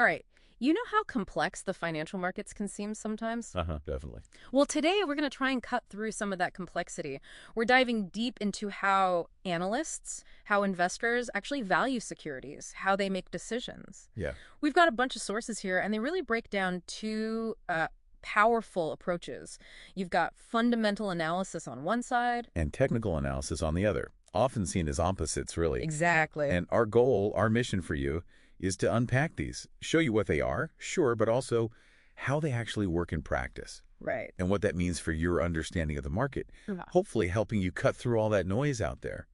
All right. You know how complex the financial markets can seem sometimes? Definitely. Well, today we're going to try and cut through some of that complexity. We're diving deep into how analysts, how investors actually value securities, how they make decisions. Yeah. We've got a bunch of sources here, and they really break down two powerful approaches. You've got fundamental analysis on one side. And technical analysis on the other, often seen as opposites, really. Exactly. And our goal, our mission for you, is to unpack these, show you what they are, sure, but also how they actually work in practice Right. and what that means for your understanding of the market, Yeah. hopefully helping you cut through all that noise out there,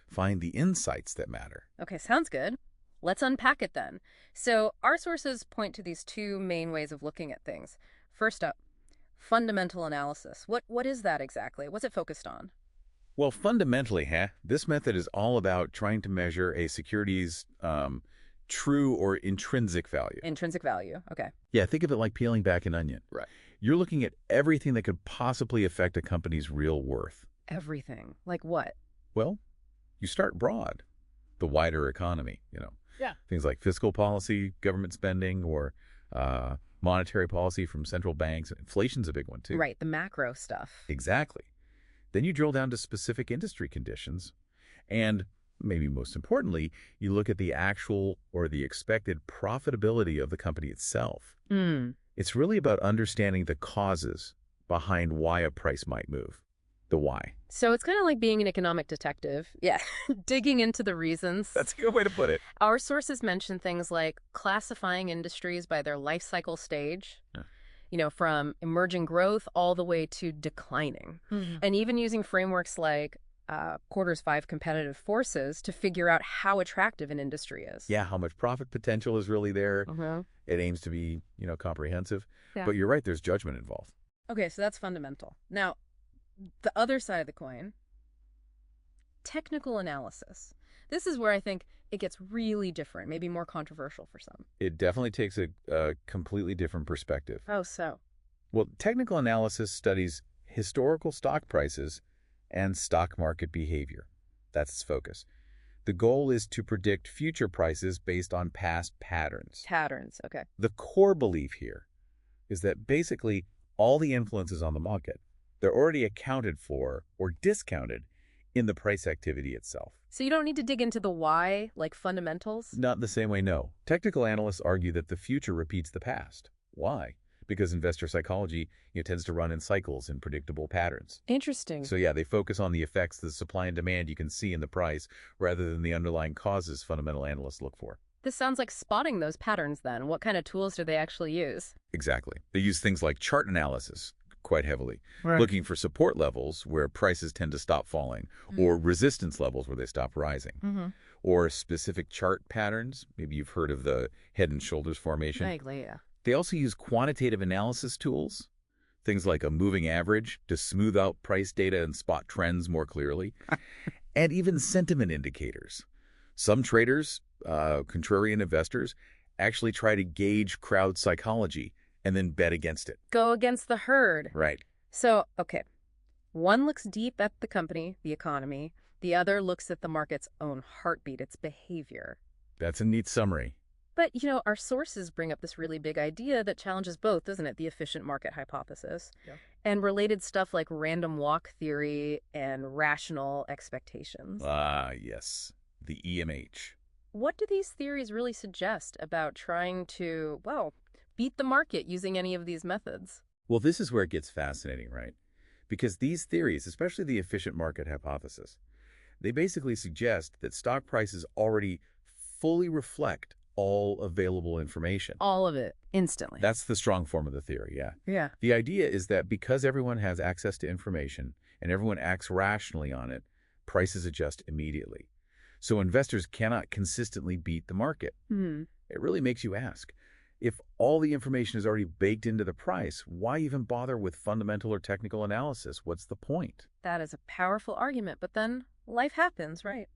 find the insights that matter. Okay, sounds good. Let's unpack it then. So, our sources point to these two main ways of looking at things. First up, fundamental analysis. What is that exactly? What's it focused on? Well, fundamentally, this method is all about trying to measure a security's true or intrinsic value. Intrinsic value. Okay. Yeah, think of it like peeling back an onion. Right. You're looking at everything that could possibly affect a company's real worth. Everything. Like what? Well, you start broad, the wider economy, Yeah. things like fiscal policy, government spending, or monetary policy from central banks. Inflation's a big one, too. Right, the macro stuff. Exactly. Then you drill down to specific industry conditions, and maybe most importantly, you look at the actual or the expected profitability of the company itself. Mm. It's really about understanding the causes behind why a price might move. The why. So it's kind of like being an economic detective. Yeah, digging into the reasons. That's a good way to put it. Our sources mention things like classifying industries by their life cycle stage. Yeah. From emerging growth all the way to declining. And even using frameworks like Quarter's 5 competitive forces to figure out how attractive an industry is. Yeah, how much profit potential is really there. It aims to be, comprehensive. Yeah. But you're right, there's judgment involved. Okay, so that's fundamental. Now, the other side of the coin, technical analysis. This is where I think it gets really different, maybe more controversial for some. It definitely takes a completely different perspective. Oh, so? Well, technical analysis studies historical stock prices and stock market behavior. That's its focus. The goal is to predict future prices based on past patterns. Patterns, okay. The core belief here is that basically all the influences on the market, they're already accounted for or discounted in the price activity itself. So you don't need to dig into the why, like fundamentals? Not in the same way, no. Technical analysts argue that the future repeats the past. Why? Because investor psychology tends to run in cycles and predictable patterns. Interesting. So yeah, they focus on the effects, the supply and demand you can see in the price, rather than the underlying causes fundamental analysts look for. This sounds like spotting those patterns then. What kind of tools do they actually use? Exactly. They use things like chart analysis quite heavily, Right. looking for support levels where prices tend to stop falling, or resistance levels where they stop rising, or specific chart patterns. Maybe you've heard of the head and shoulders formation. Vaguely, yeah. They also use quantitative analysis tools, things like a moving average to smooth out price data and spot trends more clearly, and even sentiment indicators. Some traders, contrarian investors, actually try to gauge crowd psychology and then bet against it. Go against the herd. Right. So, okay, one looks deep at the company, the economy. The other looks at the market's own heartbeat, its behavior. That's a neat summary. But, our sources bring up this really big idea that challenges both, doesn't it? The efficient market hypothesis. Yeah. And related stuff like random walk theory and rational expectations. Ah, yes. The EMH. What do these theories really suggest about trying to, beat the market using any of these methods? Well, this is where it gets fascinating, right? Because these theories, especially the efficient market hypothesis, they basically suggest that stock prices already fully reflect all available information. All of it, instantly. That's the strong form of the theory, yeah. Yeah. The idea is that because everyone has access to information and everyone acts rationally on it, prices adjust immediately. So investors cannot consistently beat the market. It really makes you ask, if all the information is already baked into the price, why even bother with fundamental or technical analysis? What's the point? That is a powerful argument, but then life happens, right?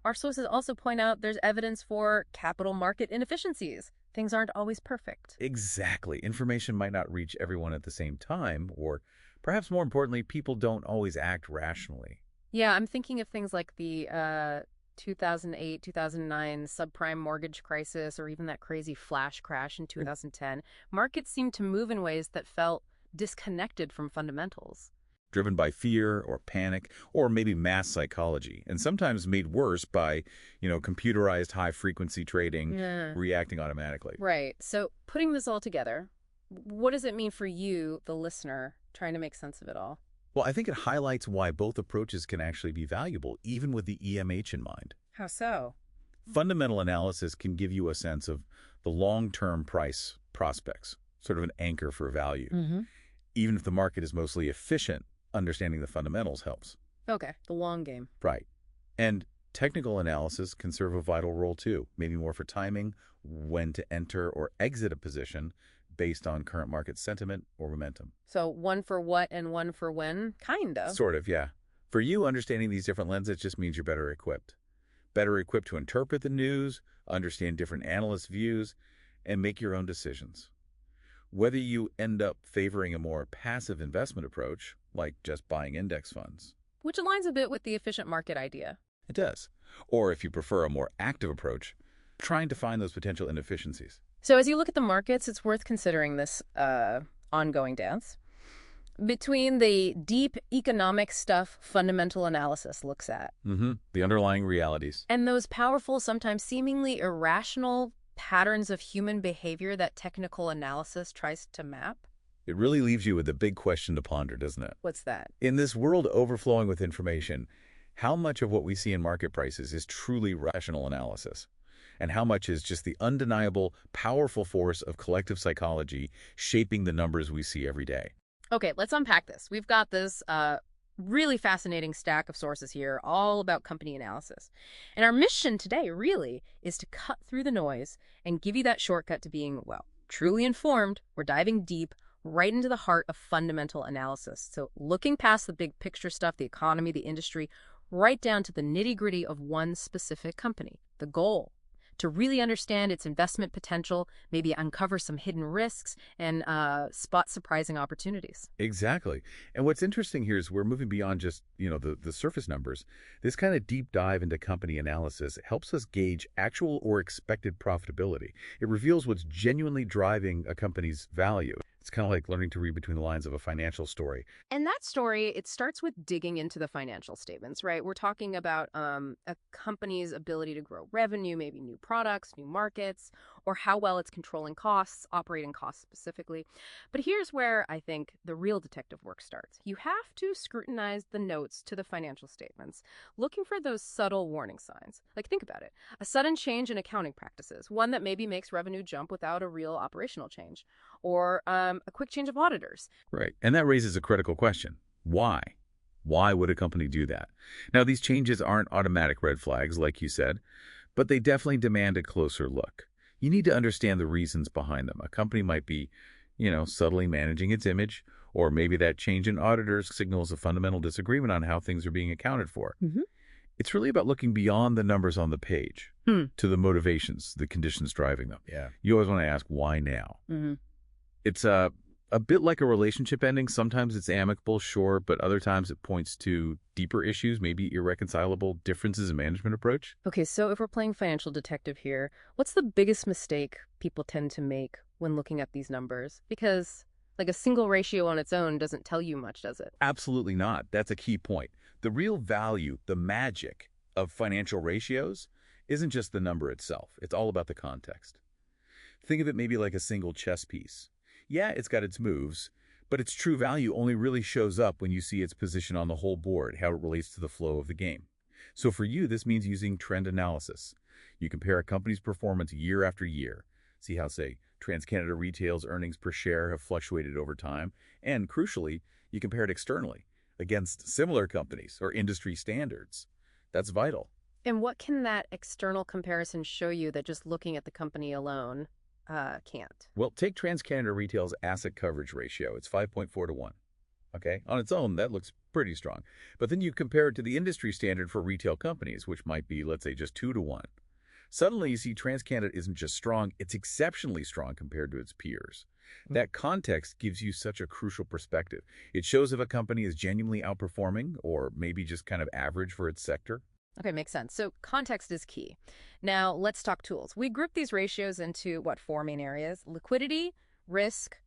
Our sources also point out there's evidence for capital market inefficiencies. Things aren't always perfect. Exactly. Information might not reach everyone at the same time, or perhaps more importantly, people don't always act rationally. Yeah, I'm thinking of things like the 2008, 2009 subprime mortgage crisis, or even that crazy flash crash in 2010, markets seemed to move in ways that felt disconnected from fundamentals. Driven by fear or panic or maybe mass psychology, and sometimes made worse by, computerized high-frequency trading Yeah. reacting automatically. Right. So, putting this all together, what does it mean for you, the listener, trying to make sense of it all? Well, I think it highlights why both approaches can actually be valuable, even with the EMH in mind. How so? Fundamental analysis can give you a sense of the long-term price prospects, sort of an anchor for value. Even if the market is mostly efficient, understanding the fundamentals helps. Okay, the long game. Right. And technical analysis can serve a vital role too, maybe more for timing, when to enter or exit a position based on current market sentiment or momentum. So, one for what and one for when? Kind of. Sort of, yeah. For you, understanding these different lenses just means you're better equipped. Better equipped to interpret the news, understand different analysts' views, and make your own decisions. Whether you end up favoring a more passive investment approach, like just buying index funds, Which aligns a bit with the efficient market idea. it does. Or if you prefer a more active approach, trying to find those potential inefficiencies. So, as you look at the markets, it's worth considering this ongoing dance between the deep economic stuff fundamental analysis looks at The underlying realities. and those powerful, sometimes seemingly irrational patterns of human behavior that technical analysis tries to map. It really leaves you with a big question to ponder, doesn't it? What's that? In this world overflowing with information, how much of what we see in market prices is truly rational analysis? And how much is just the undeniable, powerful force of collective psychology shaping the numbers we see every day? Okay, let's unpack this. We've got this really fascinating stack of sources here, all about company analysis. And our mission today, really, is to cut through the noise and give you that shortcut to being, well, truly informed. We're diving deep right into the heart of fundamental analysis. So looking past the big picture stuff, the economy, the industry, right down to the nitty-gritty of one specific company, the goal. To really understand its investment potential, maybe uncover some hidden risks, and spot surprising opportunities. Exactly. And what's interesting here is we're moving beyond just, the surface numbers. This kind of deep dive into company analysis helps us gauge actual or expected profitability. It reveals what's genuinely driving a company's value. It's kind of like learning to read between the lines of a financial story. And that story, it starts with digging into the financial statements, right? We're talking about a company's ability to grow revenue, maybe new products, new markets, or how well it's controlling costs, operating costs specifically. But here's where I think the real detective work starts. You have to scrutinize the notes to the financial statements, looking for those subtle warning signs. Like, think about it. A sudden change in accounting practices, one that maybe makes revenue jump without a real operational change, or a quick change of auditors. Right. And that raises a critical question. Why? Why would a company do that? Now, these changes aren't automatic red flags, like you said, but they definitely demand a closer look. You need to understand the reasons behind them. A company might be, subtly managing its image, or maybe that change in auditors signals a fundamental disagreement on how things are being accounted for. It's really about looking beyond the numbers on the page to the motivations, the conditions driving them. Yeah. You always want to ask, why now? It's a bit like a relationship ending. Sometimes it's amicable, sure, but other times it points to deeper issues, maybe irreconcilable differences in management approach. Okay, so if we're playing financial detective here, what's the biggest mistake people tend to make when looking at these numbers? Because, like, a single ratio on its own doesn't tell you much, does it? Absolutely not. That's a key point. The real value, the magic of financial ratios isn't just the number itself. It's all about the context. Think of it maybe like a single chess piece. Yeah, it's got its moves, but its true value only really shows up when you see its position on the whole board, how it relates to the flow of the game. So for you, this means using trend analysis. You compare a company's performance year after year. See how, say, TransCanada Retail's earnings per share have fluctuated over time. And crucially, you compare it externally against similar companies or industry standards. That's vital. And what can that external comparison show you that just looking at the company alone can't? Well, take TransCanada Retail's asset coverage ratio. It's 5.4 to 1. Okay? On its own, that looks pretty strong. But then you compare it to the industry standard for retail companies, which might be, let's say, just 2 to 1. Suddenly, you see TransCanada isn't just strong, it's exceptionally strong compared to its peers. That context gives you such a crucial perspective. It shows if a company is genuinely outperforming or maybe just kind of average for its sector. Okay, makes sense. So context is key. Now, let's talk tools. We group these ratios into what, four main areas: liquidity, risk,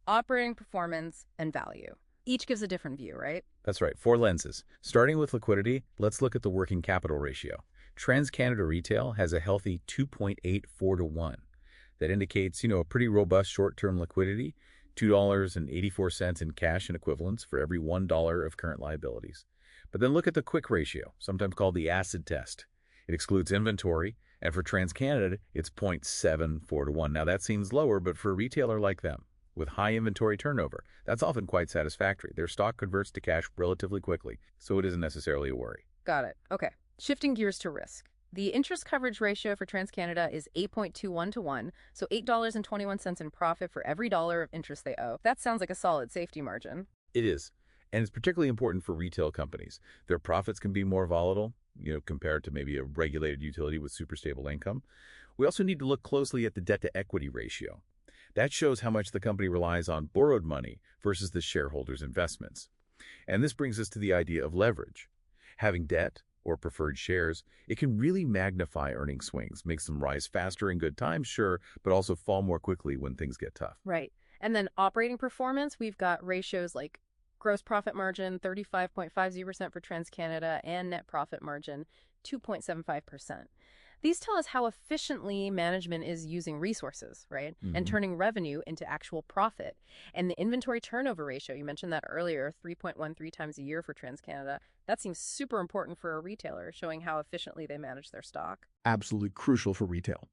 operating performance, and value. Each gives a different view, right? That's right, four lenses. Starting with liquidity, let's look at the working capital ratio. TransCanada Retail has a healthy 2.84 to 1. That indicates, a pretty robust short-term liquidity, $2.84 in cash and equivalents for every $1 of current liabilities. But then look at the quick ratio, sometimes called the acid test. It excludes inventory, and for TransCanada, it's 0.74 to 1. Now that seems lower, but for a retailer like them, with high inventory turnover, that's often quite satisfactory. Their stock converts to cash relatively quickly, so it isn't necessarily a worry. Got it. Okay. Shifting gears to risk. The interest coverage ratio for TransCanada is 8.21 to 1, so $8.21 in profit for every dollar of interest they owe. That sounds like a solid safety margin. It is, and it's particularly important for retail companies. Their profits can be more volatile, compared to maybe a regulated utility with super stable income. We also need to look closely at the debt-to-equity ratio. That shows how much the company relies on borrowed money versus the shareholders' investments. And this brings us to the idea of leverage. Having debt or preferred shares, it can really magnify earning swings, makes them rise faster in good times, sure, but also fall more quickly when things get tough. Right. And then operating performance, we've got ratios like gross profit margin, 35.50% for TransCanada, and net profit margin, 2.75%. These tell us how efficiently management is using resources, right? And turning revenue into actual profit. And the inventory turnover ratio, you mentioned that earlier, 3.13 times a year for TransCanada. That seems super important for a retailer, showing how efficiently they manage their stock. Absolutely crucial for retail.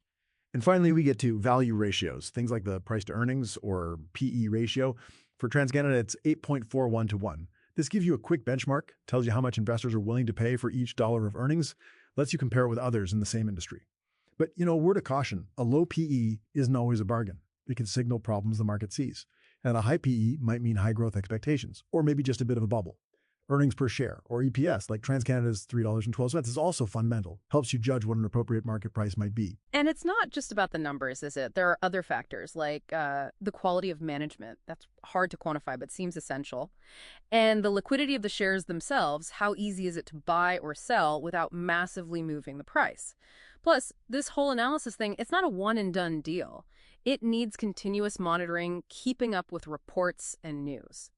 And finally, we get to value ratios, things like the price to earnings or PE ratio. For TransCanada, it's 8.41 to 1. This gives you a quick benchmark, tells you how much investors are willing to pay for each dollar of earnings, lets you compare it with others in the same industry. But, word of caution, a low PE isn't always a bargain. It can signal problems the market sees. And a high PE might mean high growth expectations, or maybe just a bit of a bubble. Earnings per share, or EPS, like TransCanada's $3.12, is also fundamental, helps you judge what an appropriate market price might be. And it's not just about the numbers, is it? There are other factors like the quality of management. That's hard to quantify, but seems essential. And the liquidity of the shares themselves. How easy is it to buy or sell without massively moving the price? Plus, this whole analysis thing, it's not a one and done deal. It needs continuous monitoring, keeping up with reports and news.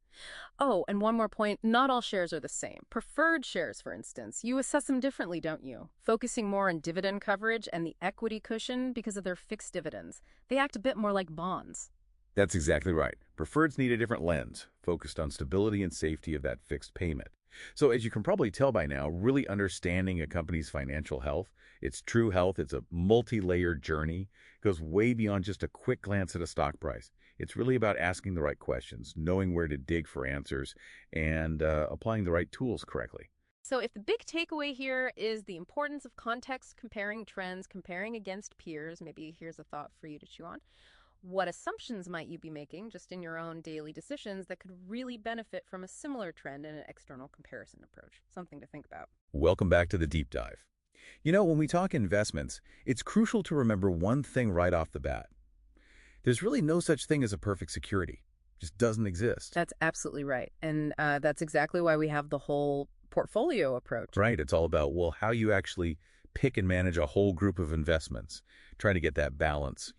Oh, and one more point, not all shares are the same. Preferred shares, for instance, you assess them differently, don't you? Focusing more on dividend coverage and the equity cushion because of their fixed dividends. They act a bit more like bonds. That's exactly right. Preferreds need a different lens, focused on stability and safety of that fixed payment. So as you can probably tell by now, really understanding a company's financial health, its true health, it's a multi-layered journey. It goes way beyond just a quick glance at a stock price. It's really about asking the right questions, knowing where to dig for answers, and applying the right tools correctly. So if the big takeaway here is the importance of context, comparing trends, comparing against peers, maybe here's a thought for you to chew on. What assumptions might you be making just in your own daily decisions that could really benefit from a similar trend in an external comparison approach? Something to think about. Welcome back to the deep dive. When we talk investments, it's crucial to remember one thing right off the bat. There's really no such thing as a perfect security. It just doesn't exist. That's absolutely right. And that's exactly why we have the whole portfolio approach. Right. It's all about, how you actually pick and manage a whole group of investments, trying to get that balance,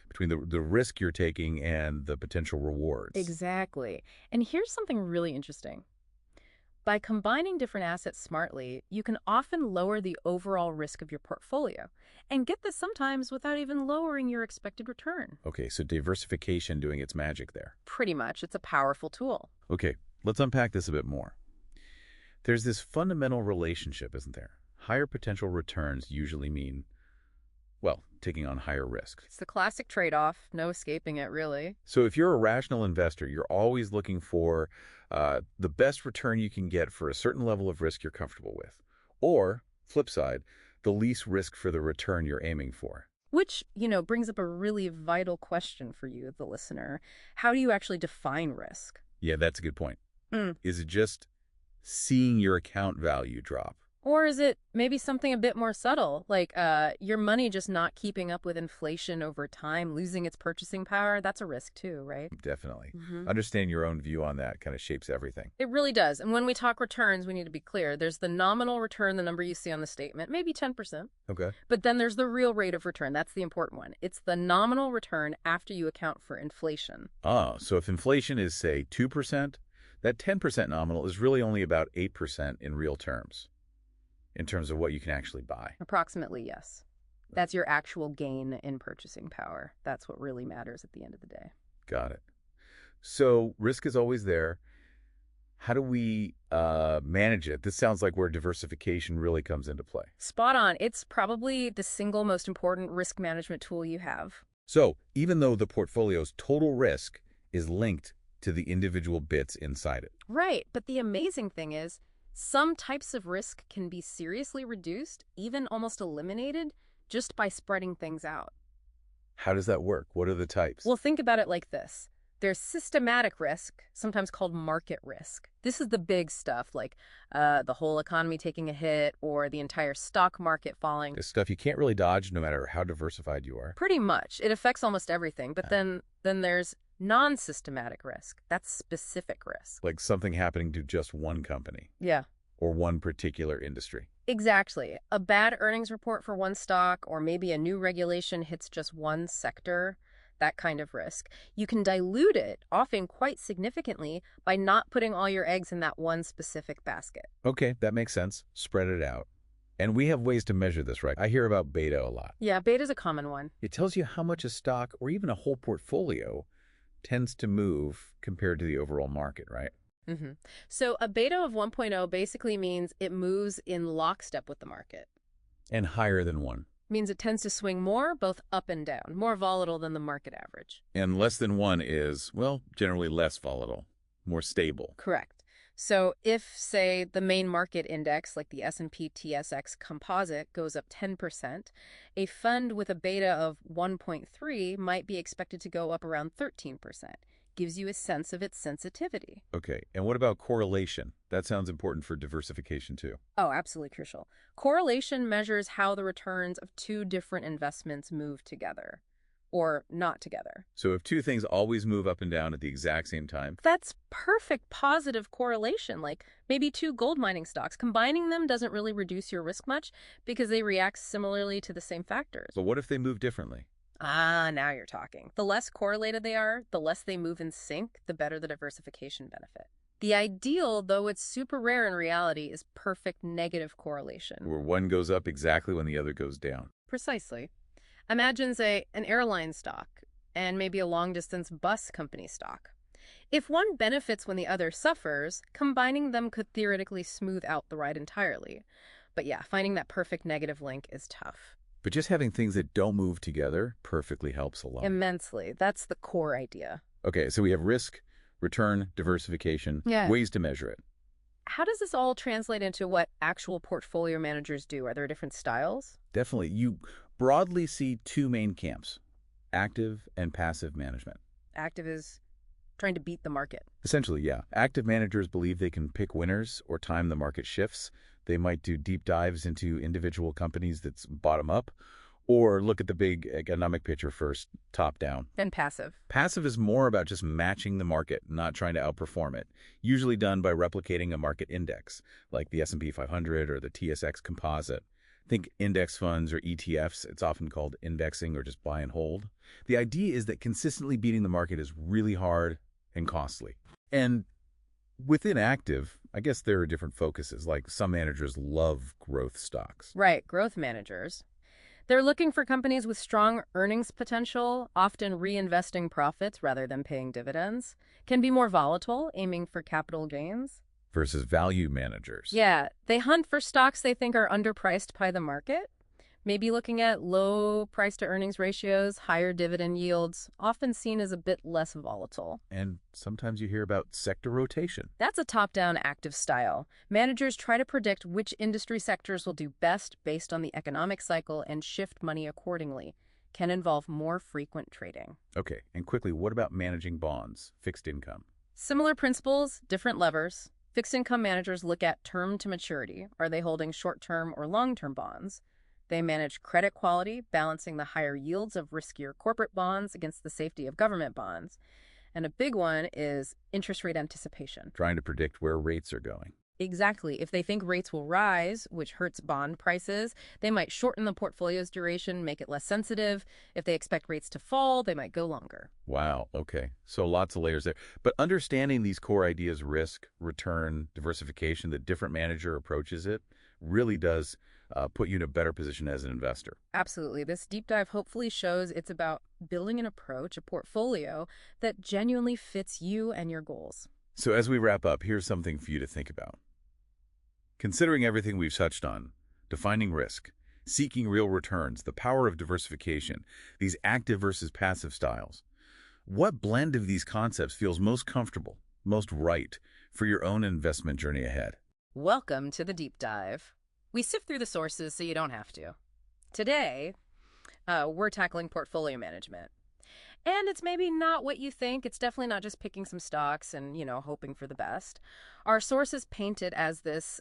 between the risk you're taking and the potential rewards. Exactly. And here's something really interesting. By combining different assets smartly, you can often lower the overall risk of your portfolio and get this sometimes without even lowering your expected return. Okay, so diversification doing its magic there. Pretty much. It's a powerful tool. Okay, let's unpack this a bit more. There's this fundamental relationship, isn't there? Higher potential returns usually mean, taking on higher risk. It's the classic trade-off. No escaping it, really. So if you're a rational investor, you're always looking for the best return you can get for a certain level of risk you're comfortable with. Or, flip side, the least risk for the return you're aiming for. Which, brings up a really vital question for you, the listener. How do you actually define risk? Yeah, that's a good point. Is it just seeing your account value drop? Or is it maybe something a bit more subtle, like your money just not keeping up with inflation over time, losing its purchasing power? That's a risk too, right? Definitely. Hmm. Understanding your own view on that kind of shapes everything. It really does. And when we talk returns, we need to be clear. There's the nominal return, the number you see on the statement, maybe 10%. Okay. But then there's the real rate of return. That's the important one. It's the nominal return after you account for inflation. So if inflation is, say, 2%, that 10% nominal is really only about 8% in real terms, in terms of what you can actually buy. Approximately, yes. That's your actual gain in purchasing power. That's what really matters at the end of the day. Got it. So risk is always there. How do we manage it? This sounds like where diversification really comes into play. Spot on. It's probably the single most important risk management tool you have. So even though the portfolio's total risk is linked to the individual bits inside it. Right. But the amazing thing is, some types of risk can be seriously reduced, even almost eliminated, just by spreading things out. How does that work? What are the types? Well, think about it like this. There's systematic risk, sometimes called market risk. This is the big stuff, like the whole economy taking a hit or the entire stock market falling. It's stuff you can't really dodge no matter how diversified you are. Pretty much. It affects almost everything. But then there's non-systematic risk. That's specific risk. Like something happening to just one company Yeah. or one particular industry. Exactly. A bad earnings report for one stock, or maybe a new regulation hits just one sector, that kind of risk. You can dilute it, often quite significantly, by not putting all your eggs in that one specific basket. Okay, that makes sense. Spread it out. And we have ways to measure this, right? I hear about beta a lot. Yeah, beta's a common one. It tells you how much a stock or even a whole portfolio tends to move compared to the overall market, right? Mm-hmm. So a beta of 1.0 basically means it moves in lockstep with the market. And higher than 1. Means it tends to swing more, both up and down, more volatile than the market average. And less than 1 is, well, generally less volatile, more stable. Correct. So if, say, the main market index, like the S&P TSX Composite, goes up 10%, a fund with a beta of 1.3 might be expected to go up around 13%. Gives you a sense of its sensitivity. Okay, and what about correlation? That sounds important for diversification too. Oh, absolutely crucial. Correlation measures how the returns of two different investments move together, or not together. So if two things always move up and down at the exact same time, That's perfect positive correlation, like maybe two gold mining stocks. Combining them doesn't really reduce your risk much because they react similarly to the same factors. but what if they move differently? Ah, now you're talking. The less correlated they are, the less they move in sync, the better the diversification benefit. The ideal, though it's super rare in reality, is perfect negative correlation. Where one goes up exactly when the other goes down. Precisely. Imagine, say, an airline stock and maybe a long-distance bus company stock. If one benefits when the other suffers, combining them could theoretically smooth out the ride entirely. But yeah, finding that perfect negative link is tough. But just having things that don't move together perfectly helps a lot. Immensely. That's the core idea. Okay, so we have risk, return, diversification, Yeah. ways to measure it. How does this all translate into what actual portfolio managers do? Are there different styles? Definitely. You broadly see two main camps, active and passive management. Active is trying to beat the market. Essentially, yeah. Active managers believe they can pick winners or time the market shifts. They might do deep dives into individual companies that's bottom up, or look at the big economic picture first, top down. And passive. Passive is more about just matching the market, not trying to outperform it, usually done by replicating a market index, like the S&P 500 or the TSX Composite. Think index funds or ETFs. It's often called indexing or just buy and hold. The idea is that consistently beating the market is really hard and costly. And within active, I guess there are different focuses, like some managers love growth stocks. Right, growth managers. They're looking for companies with strong earnings potential, often reinvesting profits rather than paying dividends. Can be more volatile, aiming for capital gains. Versus value managers. Yeah, they hunt for stocks they think are underpriced by the market. Maybe looking at low price-to-earnings ratios, higher dividend yields, often seen as a bit less volatile. And sometimes you hear about sector rotation. That's a top-down active style. Managers try to predict which industry sectors will do best based on the economic cycle and shift money accordingly. Can involve more frequent trading. Okay, and quickly, what about managing bonds, fixed income? Similar principles, different levers. Fixed income managers look at term to maturity. Are they holding short-term or long-term bonds? They manage credit quality, balancing the higher yields of riskier corporate bonds against the safety of government bonds. And a big one is interest rate anticipation. Trying to predict where rates are going. Exactly. If they think rates will rise, which hurts bond prices, they might shorten the portfolio's duration, make it less sensitive. If they expect rates to fall, they might go longer. Wow, okay. So lots of layers there. But understanding these core ideas, risk, return, diversification, the different manager approaches it, really does put you in a better position as an investor. Absolutely. This deep dive hopefully shows it's about building an approach, a portfolio, that genuinely fits you and your goals. So as we wrap up, here's something for you to think about. Considering everything we've touched on, defining risk, seeking real returns, the power of diversification, these active versus passive styles, what blend of these concepts feels most comfortable, most right for your own investment journey ahead? Welcome to the deep dive. We sift through the sources so you don't have to. Today, we're tackling portfolio management. And it's maybe not what you think. It's definitely not just picking some stocks and, hoping for the best. Our sources paint it as this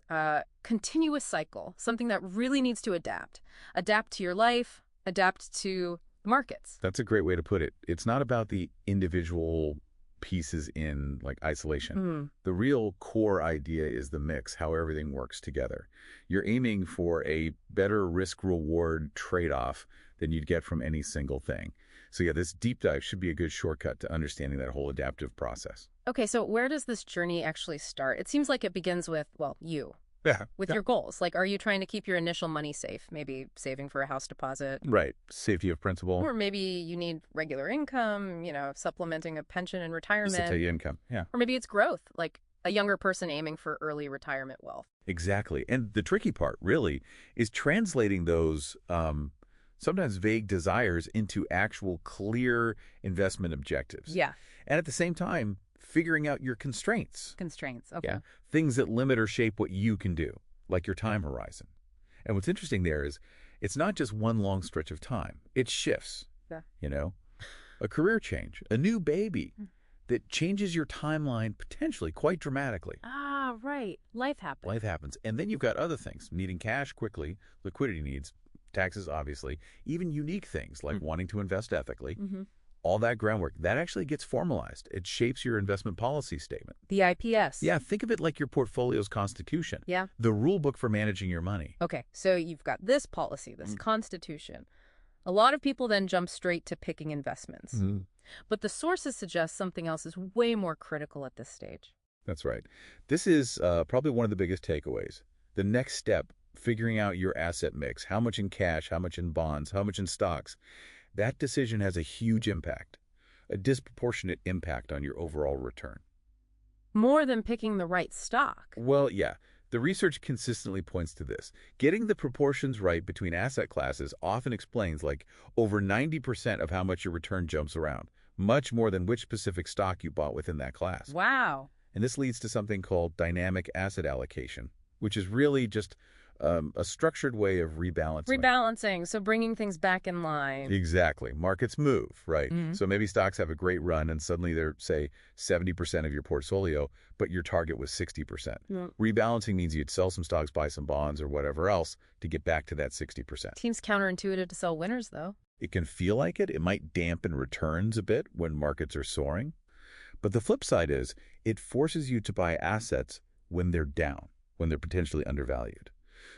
continuous cycle, something that really needs to adapt. Adapt to your life, adapt to the markets. That's a great way to put it. It's not about the individual pieces in isolation. The real core idea is the mix, how everything works together. You're aiming for a better risk-reward trade-off than you'd get from any single thing. So yeah, this deep dive should be a good shortcut to understanding that whole adaptive process. Okay, so where does this journey actually start? It seems like it begins with, you. Yeah. With your goals. Are you trying to keep your initial money safe? Maybe saving for a house deposit? Right. Safety of principal. Or maybe you need regular income, supplementing a pension and retirement. Just to tell you income, yeah. Or maybe it's growth, like a younger person aiming for early retirement wealth. Exactly. And the tricky part, really, is translating those sometimes vague desires into actual clear investment objectives. Yeah. And at the same time, figuring out your constraints. Constraints, okay. Yeah. Things that limit or shape what you can do, like your time horizon. And what's interesting there is it's not just one long stretch of time. It shifts, Yeah. A career change, a new baby that changes your timeline potentially quite dramatically. Ah, right. Life happens. Life happens. And then you've got other things, needing cash quickly, liquidity needs, taxes, obviously, even unique things like wanting to invest ethically. All that groundwork, that actually gets formalized. It shapes your investment policy statement. The IPS. Yeah, think of it like your portfolio's constitution. Yeah. The rule book for managing your money. Okay, so you've got this policy, this constitution. A lot of people then jump straight to picking investments. But the sources suggest something else is way more critical at this stage. That's right. This is probably one of the biggest takeaways. The next step, figuring out your asset mix, how much in cash, how much in bonds, how much in stocks. That decision has a huge impact, a disproportionate impact on your overall return. More than picking the right stock. Well, yeah. The research consistently points to this. Getting the proportions right between asset classes often explains over 90% of how much your return jumps around, much more than which specific stock you bought within that class. Wow. And this leads to something called dynamic asset allocation, which is really just a structured way of rebalancing. Rebalancing, so bringing things back in line. Exactly. Markets move, right? So maybe stocks have a great run and suddenly they're, say, 70% of your portfolio, but your target was 60%. Rebalancing means you'd sell some stocks, buy some bonds or whatever else to get back to that 60%. Seems counterintuitive to sell winners, though. It can feel like it. It might dampen returns a bit when markets are soaring. But the flip side is it forces you to buy assets when they're down, when they're potentially undervalued.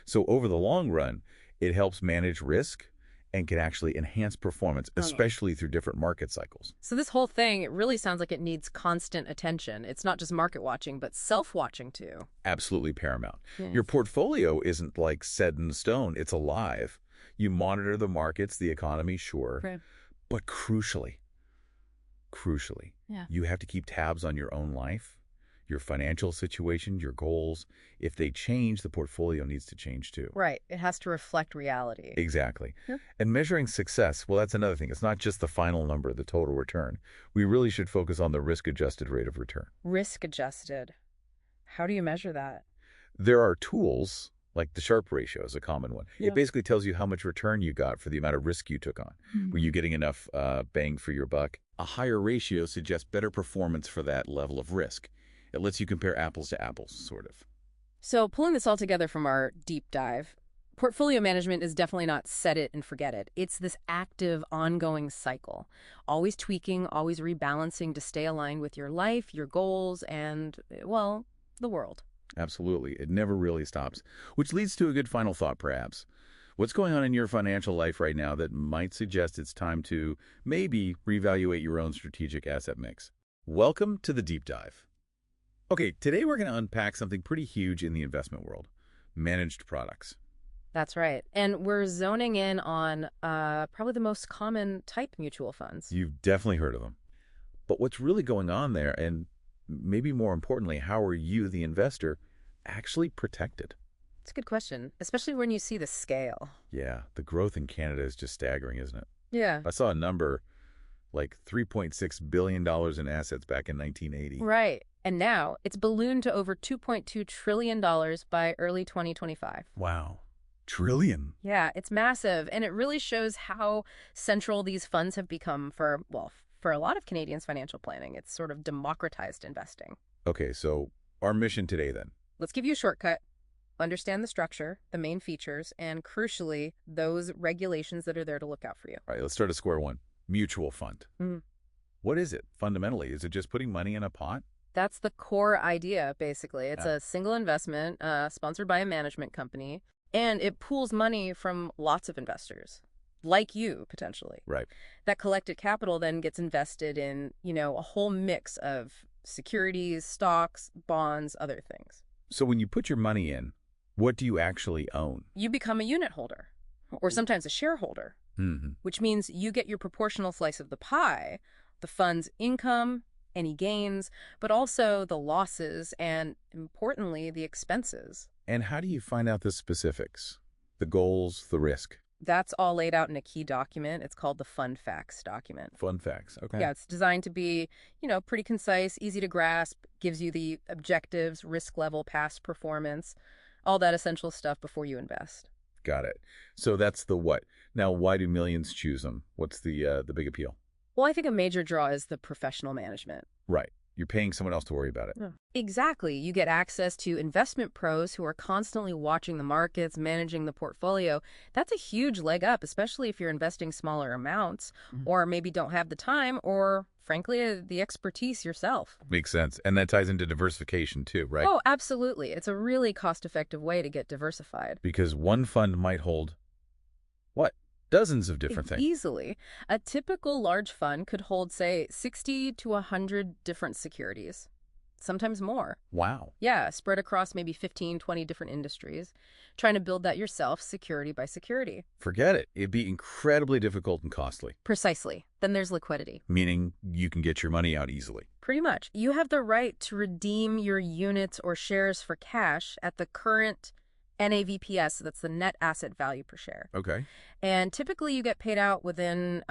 So over the long run, it helps manage risk and can actually enhance performance, especially through different market cycles. So this whole thing, it really sounds like it needs constant attention. It's not just market watching, but self-watching too. Absolutely paramount. Yes. Your portfolio isn't set in stone. It's alive. You monitor the markets, the economy, sure. Right. But crucially, you have to keep tabs on your own life, your financial situation, your goals. If they change, the portfolio needs to change too. Right. It has to reflect reality. Exactly. Yeah. And measuring success, well, that's another thing. It's not just the final number, the total return. We really should focus on the risk-adjusted rate of return. Risk-adjusted. How do you measure that? There are tools, like the Sharpe ratio is a common one. Yeah. It basically tells you how much return you got for the amount of risk you took on. Were you getting enough bang for your buck? A higher ratio suggests better performance for that level of risk. It lets you compare apples to apples, sort of. So pulling this all together from our deep dive, portfolio management is definitely not set it and forget it. It's this active, ongoing cycle, always tweaking, always rebalancing to stay aligned with your life, your goals, and, well, the world. Absolutely. It never really stops. Which leads to a good final thought, perhaps. What's going on in your financial life right now that might suggest it's time to maybe reevaluate your own strategic asset mix? Welcome to the Deep Dive. Okay, today we're going to unpack something pretty huge in the investment world, managed products. That's right. And we're zoning in on probably the most common type mutual funds. You've definitely heard of them. But what's really going on there, and maybe more importantly, how are you, the investor, actually protected? It's a good question, especially when you see the scale. Yeah, the growth in Canada is just staggering, isn't it? Yeah. I saw a number like $3.6 billion in assets back in 1980. Right. And now it's ballooned to over $2.2 trillion by early 2025. Wow. Trillion. Yeah, it's massive. And it really shows how central these funds have become for, well, for a lot of Canadians' financial planning. It's sort of democratized investing. Okay, so our mission today then. Let's give you a shortcut. Understand the structure, the main features, and crucially, those regulations that are there to look out for you. All right, let's start at square one. Mutual fund. Mhm. What is it, fundamentally? Is it just putting money in a pot? That's the core idea, basically. It's Yeah. a single investment sponsored by a management company, and it pools money from lots of investors, like you, potentially. Right. That collected capital then gets invested in, a whole mix of securities, stocks, bonds, other things. So when you put your money in, what do you actually own? You become a unit holder, or sometimes a shareholder, Mm-hmm. which means you get your proportional slice of the pie, the fund's income, any gains, but also the losses and, importantly, the expenses. And how do you find out the specifics? The goals, the risk? That's all laid out in a key document. It's called the Fund Facts document. Fun facts. Okay. Yeah, it's designed to be, pretty concise, easy to grasp, gives you the objectives, risk level, past performance, all that essential stuff before you invest. Got it. So that's the what. Now, why do millions choose them? What's the big appeal? Well, I think a major draw is the professional management. Right. You're paying someone else to worry about it. Yeah. Exactly. You get access to investment pros who are constantly watching the markets, managing the portfolio. That's a huge leg up, especially if you're investing smaller amounts or maybe don't have the time or, frankly, the expertise yourself. Makes sense. And that ties into diversification too, right? Oh, absolutely. It's a really cost-effective way to get diversified. Because one fund might hold, what? Dozens of different things. Easily. A typical large fund could hold, say, 60 to 100 different securities, sometimes more. Wow. Yeah, spread across maybe 15, 20 different industries, trying to build that yourself security by security. Forget it. It'd be incredibly difficult and costly. Precisely. Then there's liquidity. Meaning you can get your money out easily. Pretty much. You have the right to redeem your units or shares for cash at the current NAVPS, so that's the net asset value per share. Okay. And typically you get paid out within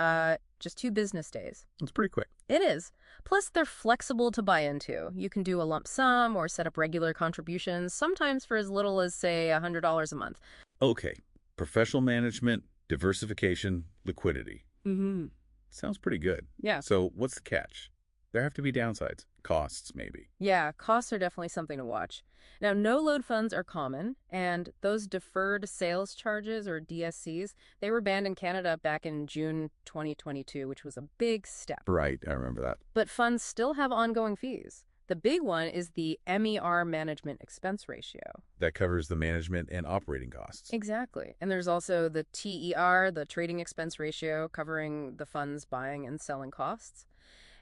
just 2 business days. That's pretty quick. It is. Plus, they're flexible to buy into. You can do a lump sum or set up regular contributions, sometimes for as little as, say, $100 a month. Okay. Professional management, diversification, liquidity. Mm-hmm. Sounds pretty good. Yeah. So what's the catch? There have to be downsides. Costs, maybe. Yeah, costs are definitely something to watch. Now, no-load funds are common, and those deferred sales charges, or DSCs, they were banned in Canada back in June 2022, which was a big step. Right. I remember that. But funds still have ongoing fees. The big one is the MER management expense ratio. That covers the management and operating costs. Exactly. And there's also the TER, the trading expense ratio, covering the fund's buying and selling costs.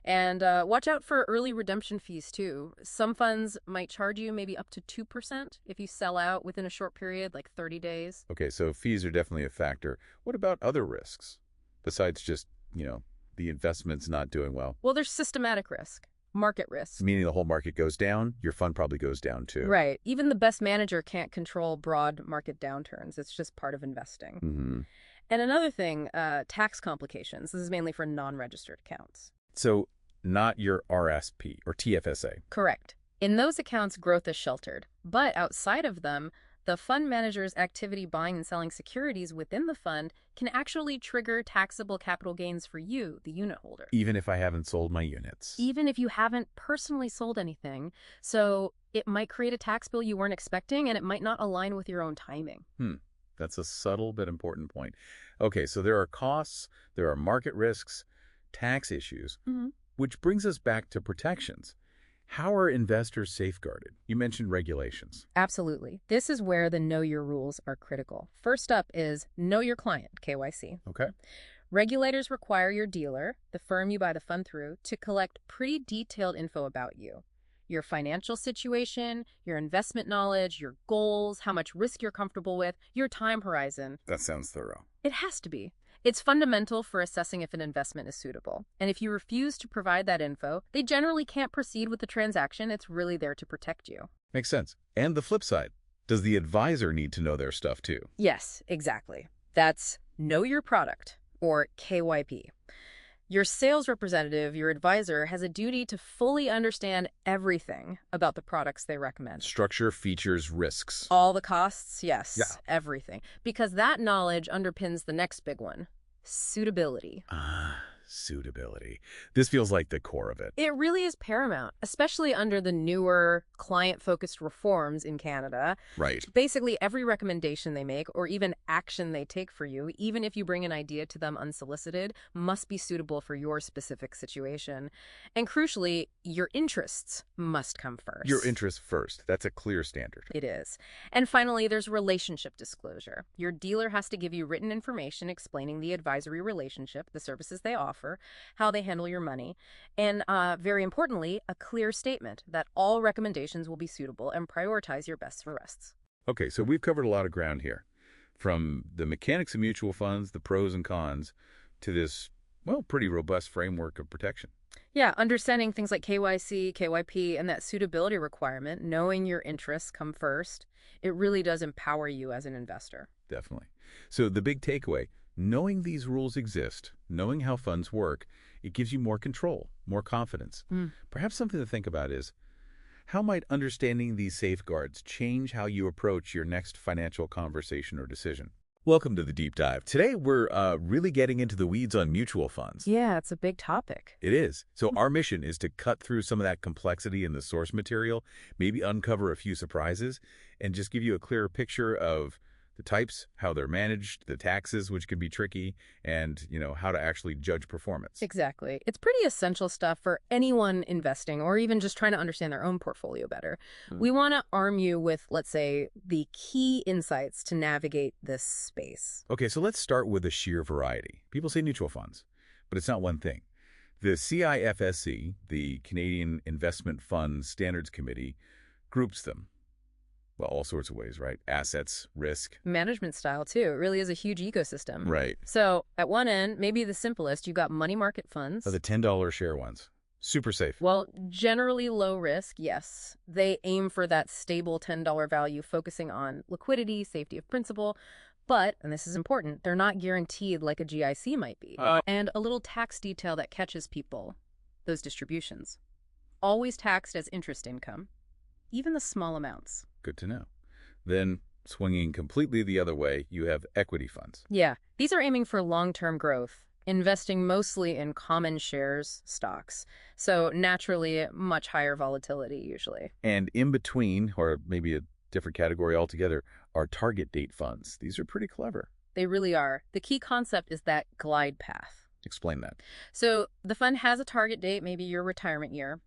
And watch out for early redemption fees, too. Some funds might charge you maybe up to 2% if you sell out within a short period, like 30 days. Okay, so fees are definitely a factor. What about other risks? Besides just, the investment's not doing well. Well, there's systematic risk, market risk. Meaning the whole market goes down, your fund probably goes down too. Right. Even the best manager can't control broad market downturns. It's just part of investing. Mm-hmm. And another thing, tax complications. This is mainly for non-registered accounts. So not your RSP or TFSA. Correct. In those accounts, growth is sheltered. But outside of them, The fund manager's activity buying and selling securities within the fund can actually trigger taxable capital gains for you, the unit holder. Even if I haven't sold my units. Even if you haven't personally sold anything. So it might create a tax bill you weren't expecting, and it might not align with your own timing. That's a subtle but important point. Okay, so there are costs, there are market risks, tax issues, which brings us back to protections. How are investors safeguarded? You mentioned regulations. Absolutely. This is where the know your rules are critical. First up is know your client, KYC. Okay. Regulators require your dealer, the firm you buy the fund through, to collect pretty detailed info about you. Your financial situation, your investment knowledge, your goals, how much risk you're comfortable with, your time horizon. That sounds thorough. It has to be. It's fundamental for assessing if an investment is suitable. And if you refuse to provide that info, they generally can't proceed with the transaction. It's really there to protect you. Makes sense. And the flip side, does the advisor need to know their stuff too? Yes, exactly. That's know your product, or KYP. Your sales representative, your advisor, has a duty to fully understand everything about the products they recommend. Structure, features, risks. All the costs, yes, Yeah. everything. Because that knowledge underpins the next big one, suitability. Suitability. This feels like the core of it. It really is paramount, especially under the newer client-focused reforms in Canada. Right. Basically, every recommendation they make or even action they take for you, even if you bring an idea to them unsolicited, must be suitable for your specific situation. And crucially, your interests must come first. Your interests first. That's a clear standard. It is. And finally, there's relationship disclosure. Your dealer has to give you written information explaining the advisory relationship, the services they offer, how they handle your money, and very importantly, a clear statement that all recommendations will be suitable and prioritize your best interests. Okay, so we've covered a lot of ground here. From the mechanics of mutual funds, the pros and cons, to this, well, pretty robust framework of protection. Yeah, understanding things like KYC, KYP, and that suitability requirement, knowing your interests come first, it really does empower you as an investor. Definitely. So the big takeaway, knowing these rules exist, knowing how funds work, it gives you more control, more confidence. Perhaps something to think about is, how might understanding these safeguards change how you approach your next financial conversation or decision? Welcome to the Deep Dive. Today, we're really getting into the weeds on mutual funds. Yeah, it's a big topic. It is. So our mission is to cut through some of that complexity in the source material, maybe uncover a few surprises, and just give you a clearer picture of the types, how they're managed, the taxes, which can be tricky, and, how to actually judge performance. Exactly. It's pretty essential stuff for anyone investing or even just trying to understand their own portfolio better. We want to arm you with, let's say, the key insights to navigate this space. Okay, so let's start with the sheer variety. People say mutual funds, but it's not one thing. The CIFSC, the Canadian Investment Fund Standards Committee, groups them. Well, all sorts of ways, right? Assets, risk. Management style, too. It really is a huge ecosystem. Right. So at one end, maybe the simplest, you got money market funds. The $10 share ones. Super safe. Well, generally low risk, yes. They aim for that stable $10 value, focusing on liquidity, safety of principal. But, and this is important, they're not guaranteed like a GIC might be. And a little tax detail that catches people, those distributions. Always taxed as interest income, even the small amounts. Good to know. Then, swinging completely the other way, you have equity funds. Yeah, these are aiming for long-term growth, investing mostly in common shares, stocks. So naturally, much higher volatility usually. And in between, or maybe a different category altogether, are target date funds. These are pretty clever. They really are. The key concept is that glide path. Explain that. So the fund has a target date, maybe your retirement year.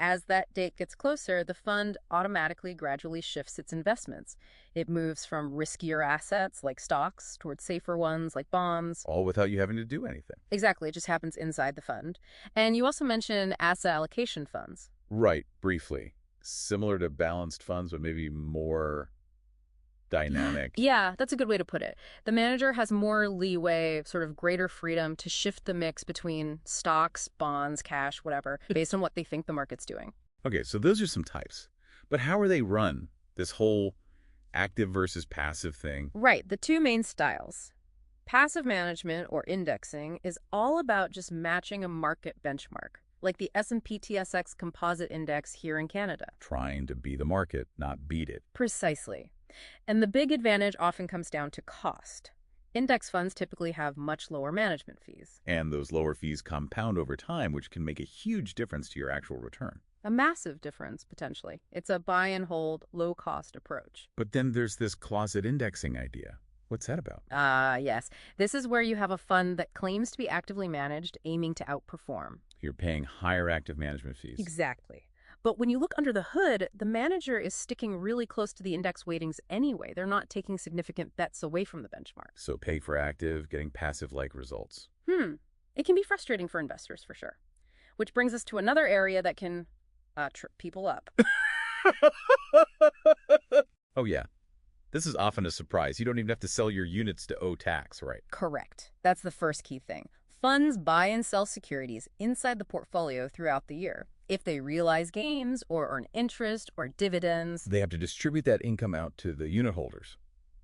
As that date gets closer, the fund automatically gradually shifts its investments. It moves from riskier assets like stocks towards safer ones like bonds. All without you having to do anything. Exactly. It just happens inside the fund. And you also mentioned asset allocation funds. Right, briefly. Similar to balanced funds, but maybe more dynamic. Yeah, that's a good way to put it. The manager has more leeway, sort of greater freedom to shift the mix between stocks, bonds, cash, whatever, based on what they think the market's doing. Okay, so those are some types. But how are they run? This whole active versus passive thing? Right, the two main styles. Passive management, or indexing, is all about just matching a market benchmark, like the S&P TSX Composite Index here in Canada. Trying to be the market, not beat it. Precisely. And the big advantage often comes down to cost. Index funds typically have much lower management fees. And those lower fees compound over time, which can make a huge difference to your actual return. A massive difference, potentially. It's a buy and hold, low-cost approach. But then there's this closet indexing idea. What's that about? Yes. This is where you have a fund that claims to be actively managed, aiming to outperform. You're paying higher active management fees. Exactly. But when you look under the hood, the manager is sticking really close to the index weightings anyway. They're not taking significant bets away from the benchmark. So pay for active, getting passive-like results. It can be frustrating for investors, for sure. Which brings us to another area that can trip people up. Oh, yeah. This is often a surprise. You don't even have to sell your units to owe tax, right? Correct. That's the first key thing. Funds buy and sell securities inside the portfolio throughout the year. If they realize gains or earn interest or dividends, They have to distribute that income out to the unit holders.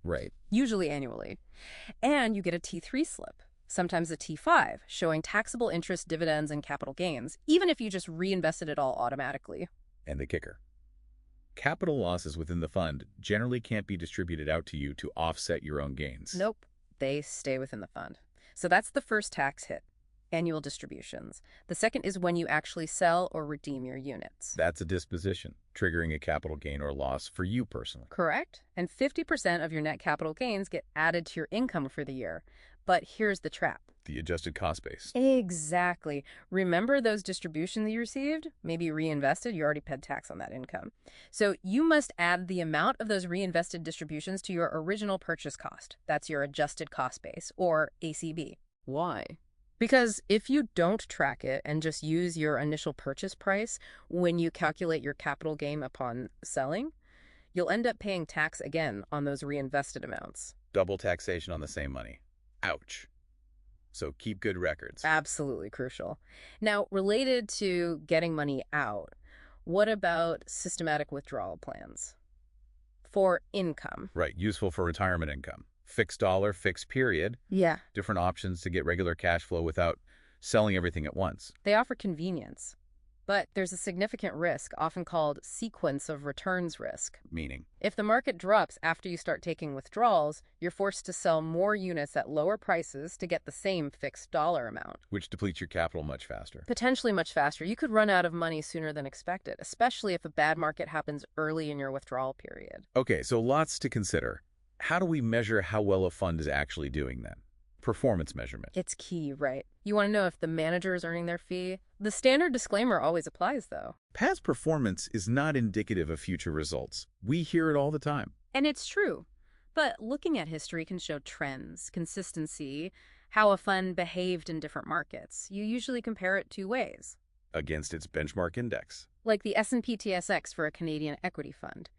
Right. usually annually. And you get a T3 slip, sometimes a T5, showing taxable interest, dividends, and capital gains, even if you just reinvested it all automatically. And the kicker. Capital losses within the fund generally can't be distributed out to you to offset your own gains. Nope, they stay within the fund. So that's the first tax hit, annual distributions. The second is when you actually sell or redeem your units. That's a disposition, triggering a capital gain or loss for you personally. Correct. And 50% of your net capital gains get added to your income for the year. But here's the trap. The adjusted cost base. Exactly. Remember those distributions you received? Maybe reinvested, you already paid tax on that income. So you must add the amount of those reinvested distributions to your original purchase cost. That's your adjusted cost base, or ACB. Why? Because if you don't track it and just use your initial purchase price when you calculate your capital gain upon selling, you'll end up paying tax again on those reinvested amounts. Double taxation on the same money. Ouch. So keep good records. Absolutely crucial. Now, related to getting money out, what about systematic withdrawal plans for income? Right, useful for retirement income. Fixed dollar, fixed period. Yeah, Different options to get regular cash flow without selling everything at once. they offer convenience. But there's a significant risk, often called sequence of returns risk. Meaning, If the market drops after you start taking withdrawals, you're forced to sell more units at lower prices to get the same fixed dollar amount. which depletes your capital much faster. Potentially much faster. You could run out of money sooner than expected, especially if a bad market happens early in your withdrawal period. Okay, so lots to consider. How do we measure how well a fund is actually doing then? Performance measurement. It's key, right? You want to know if the manager is earning their fee? The standard disclaimer always applies, though. Past performance is not indicative of future results. We hear it all the time. And it's true. But looking at history can show trends, consistency, how a fund behaved in different markets. You usually compare it two ways. Against its benchmark index. Like the S&P TSX for a Canadian equity fund.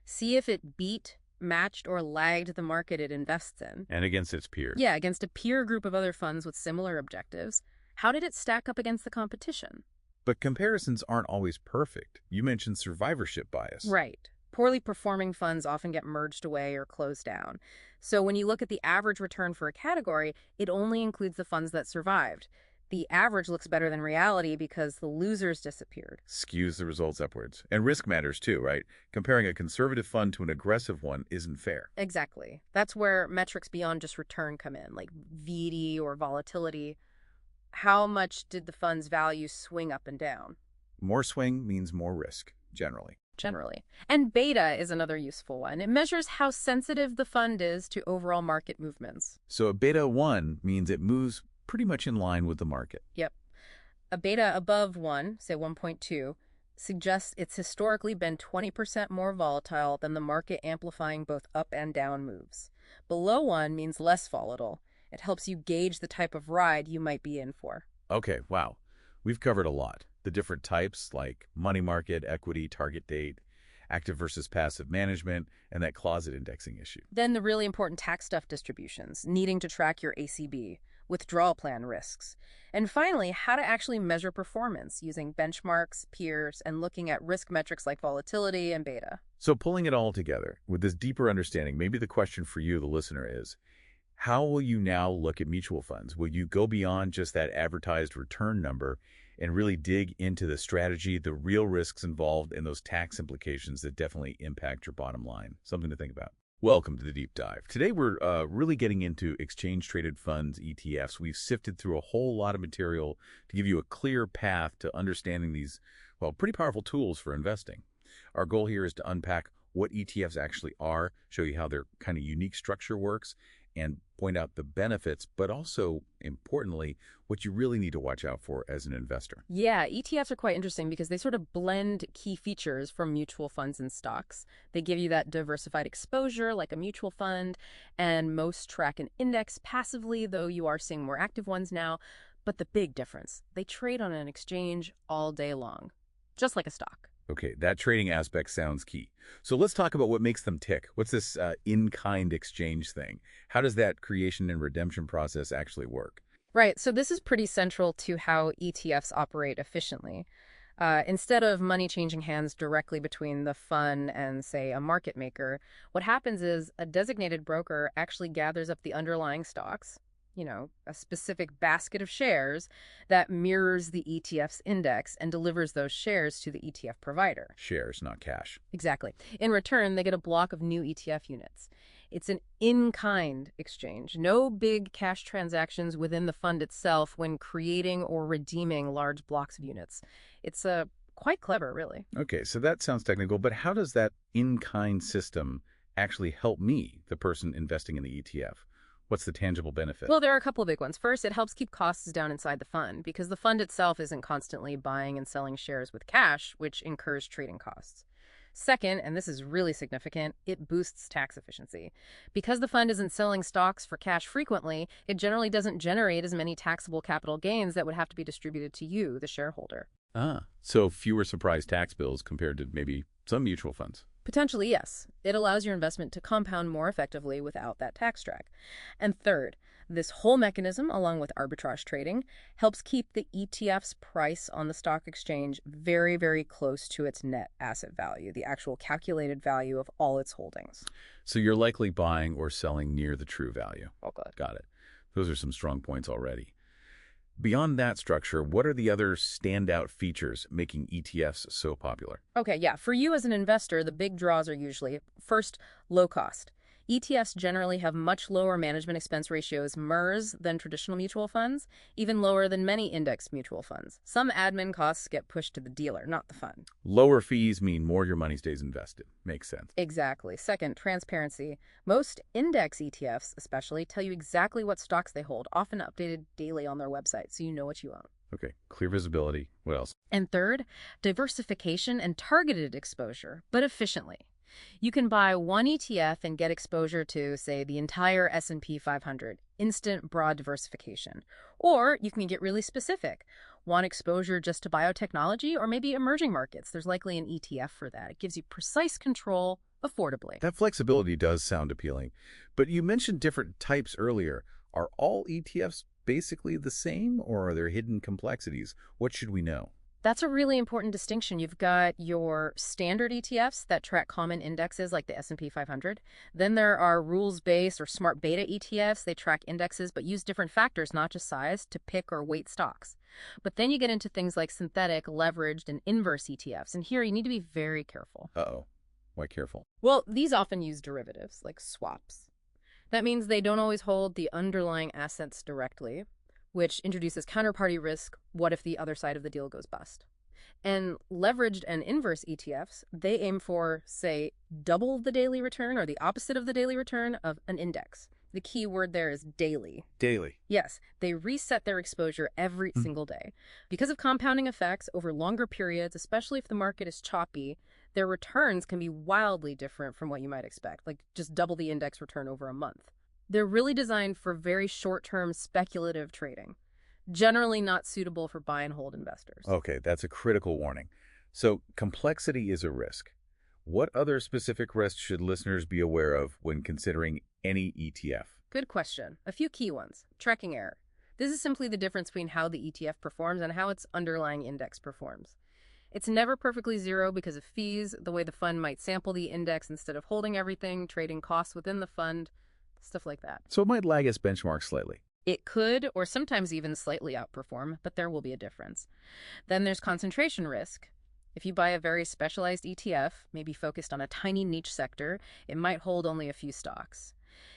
See if it beat, matched, or lagged the market it invests in. And against its peers. Yeah, against a peer group of other funds with similar objectives. How did it stack up against the competition? But comparisons aren't always perfect. You mentioned survivorship bias. Right. Poorly performing funds often get merged away or closed down. So when you look at the average return for a category, it only includes the funds that survived. The average looks better than reality because the losers disappeared. Skews the results upwards. And risk matters too, right? Comparing a conservative fund to an aggressive one isn't fair. Exactly. That's where metrics beyond just return come in, like VD or volatility. How much did the fund's value swing up and down? More swing means more risk, generally. And beta is another useful one. It measures how sensitive the fund is to overall market movements. So a beta 1 means it moves pretty much in line with the market. Yep. A beta above 1, say 1.2, suggests it's historically been 20% more volatile than the market, amplifying both up and down moves. Below 1 means less volatile. It helps you gauge the type of ride you might be in for. Okay, wow. We've covered a lot. The different types like money market, equity, target date, active versus passive management, and that closet indexing issue. Then the really important tax stuff distributions, needing to track your ACB, withdrawal plan risks. And finally, how to actually measure performance using benchmarks, peers, and looking at risk metrics like volatility and beta. So pulling it all together, with this deeper understanding, maybe the question for you, the listener, is, how will you now look at mutual funds? Will you go beyond just that advertised return number and really dig into the strategy, the real risks involved, and those tax implications that definitely impact your bottom line. Something to think about. Welcome to the Deep Dive. Today we're really getting into exchange-traded funds, ETFs. We've sifted through a whole lot of material to give you a clear path to understanding these, well, pretty powerful tools for investing. Our goal here is to unpack what ETFs actually are, show you how their kind of unique structure works, and point out the benefits, but also, importantly, what you really need to watch out for as an investor. Yeah, ETFs are quite interesting because they sort of blend key features from mutual funds and stocks. They give you that diversified exposure like a mutual fund, and most track an index passively, though you are seeing more active ones now. But the big difference, they trade on an exchange all day long, just like a stock. Okay, that trading aspect sounds key. So let's talk about what makes them tick. What's this in-kind exchange thing? How does that creation and redemption process actually work? Right, so this is pretty central to how ETFs operate efficiently. Instead of money changing hands directly between the fund and, say, a market maker, what happens is a designated broker actually gathers up the underlying stocks, a specific basket of shares that mirrors the ETF's index and delivers those shares to the ETF provider. Shares, not cash. Exactly. In return, they get a block of new ETF units. It's an in-kind exchange. No big cash transactions within the fund itself when creating or redeeming large blocks of units. It's quite clever, really. Okay, so that sounds technical, but how does that in-kind system actually help me, the person investing in the ETF? What's the tangible benefit? Well, there are a couple of big ones. First, it helps keep costs down inside the fund because the fund itself isn't constantly buying and selling shares with cash, which incurs trading costs. Second, and this is really significant, it boosts tax efficiency. Because the fund isn't selling stocks for cash frequently, it generally doesn't generate as many taxable capital gains that would have to be distributed to you, the shareholder. So fewer surprise tax bills compared to maybe some mutual funds. Potentially, yes. It allows your investment to compound more effectively without that tax drag. And third, this whole mechanism, along with arbitrage trading, helps keep the ETF's price on the stock exchange very, very close to its net asset value, the actual calculated value of all its holdings. So you're likely buying or selling near the true value. Oh, good. Got it. Those are some strong points already. Beyond that structure, what are the other standout features making ETFs so popular? Okay, yeah. For you as an investor, the big draws are usually, first, low cost. ETFs generally have much lower management expense ratios, MERS, than traditional mutual funds, even lower than many index mutual funds. Some admin costs get pushed to the dealer, not the fund. Lower fees mean more your money stays invested. Makes sense. Exactly. Second, transparency. Most index ETFs, especially, tell you exactly what stocks they hold, often updated daily on their website, so you know what you own. Okay, clear visibility. What else? And third, diversification and targeted exposure, but efficiently. You can buy one ETF and get exposure to, say, the entire S&P 500, instant broad diversification. Or you can get really specific. Want exposure just to biotechnology or maybe emerging markets? There's likely an ETF for that. It gives you precise control affordably. That flexibility does sound appealing. But you mentioned different types earlier. Are all ETFs basically the same, or are there hidden complexities? What should we know? That's a really important distinction. You've got your standard ETFs that track common indexes like the S&P 500. Then there are rules-based or smart beta ETFs. They track indexes but use different factors, not just size, to pick or weight stocks. But then you get into things like synthetic, leveraged, and inverse ETFs. And here you need to be very careful. Uh-oh. Why careful? Well, these often use derivatives like swaps. That means they don't always hold the underlying assets directly, which introduces counterparty risk. What if the other side of the deal goes bust? And leveraged and inverse ETFs, they aim for, say, double the daily return or the opposite of the daily return of an index. The key word there is daily. Daily. Yes, they reset their exposure every single day. Because of compounding effects over longer periods, especially if the market is choppy, their returns can be wildly different from what you might expect, like just double the index return over a month. They're really designed for very short-term speculative trading, generally not suitable for buy and hold investors. Okay, that's a critical warning. So complexity is a risk. What other specific risks should listeners be aware of when considering any ETF? Good question. A few key ones. Tracking error. This is simply the difference between how the ETF performs and how its underlying index performs. It's never perfectly zero because of fees, the way the fund might sample the index instead of holding everything, trading costs within the fund, stuff like that. So it might lag its benchmark slightly. It could, or sometimes even slightly outperform, but there will be a difference. Then there's concentration risk. If you buy a very specialized ETF, maybe focused on a tiny niche sector, it might hold only a few stocks.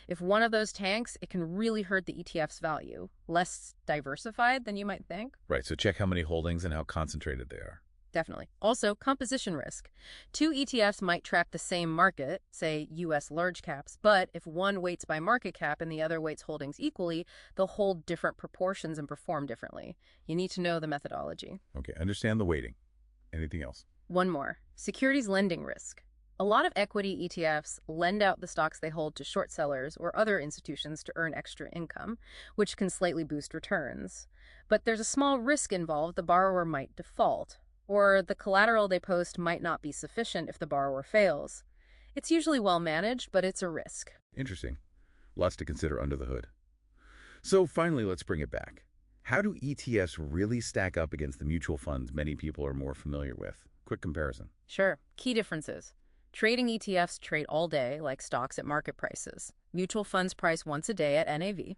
If one of those tanks, it can really hurt the ETF's value. Less diversified than you might think. Right, so check how many holdings and how concentrated they are. Definitely. Also, composition risk. Two ETFs might track the same market, say U.S. large caps, but if one weights by market cap and the other weights holdings equally, they'll hold different proportions and perform differently. You need to know the methodology. Okay, understand the weighting. Anything else? One more. Securities lending risk. A lot of equity ETFs lend out the stocks they hold to short sellers or other institutions to earn extra income, which can slightly boost returns. But there's a small risk involved. The borrower might default, or the collateral they post might not be sufficient if the borrower fails. It's usually well managed, but it's a risk. Interesting. Lots to consider under the hood. So finally, let's bring it back. How do ETFs really stack up against the mutual funds many people are more familiar with? Quick comparison. Sure. Key differences. Trading ETFs trade all day, like stocks at market prices. Mutual funds price once a day at NAV.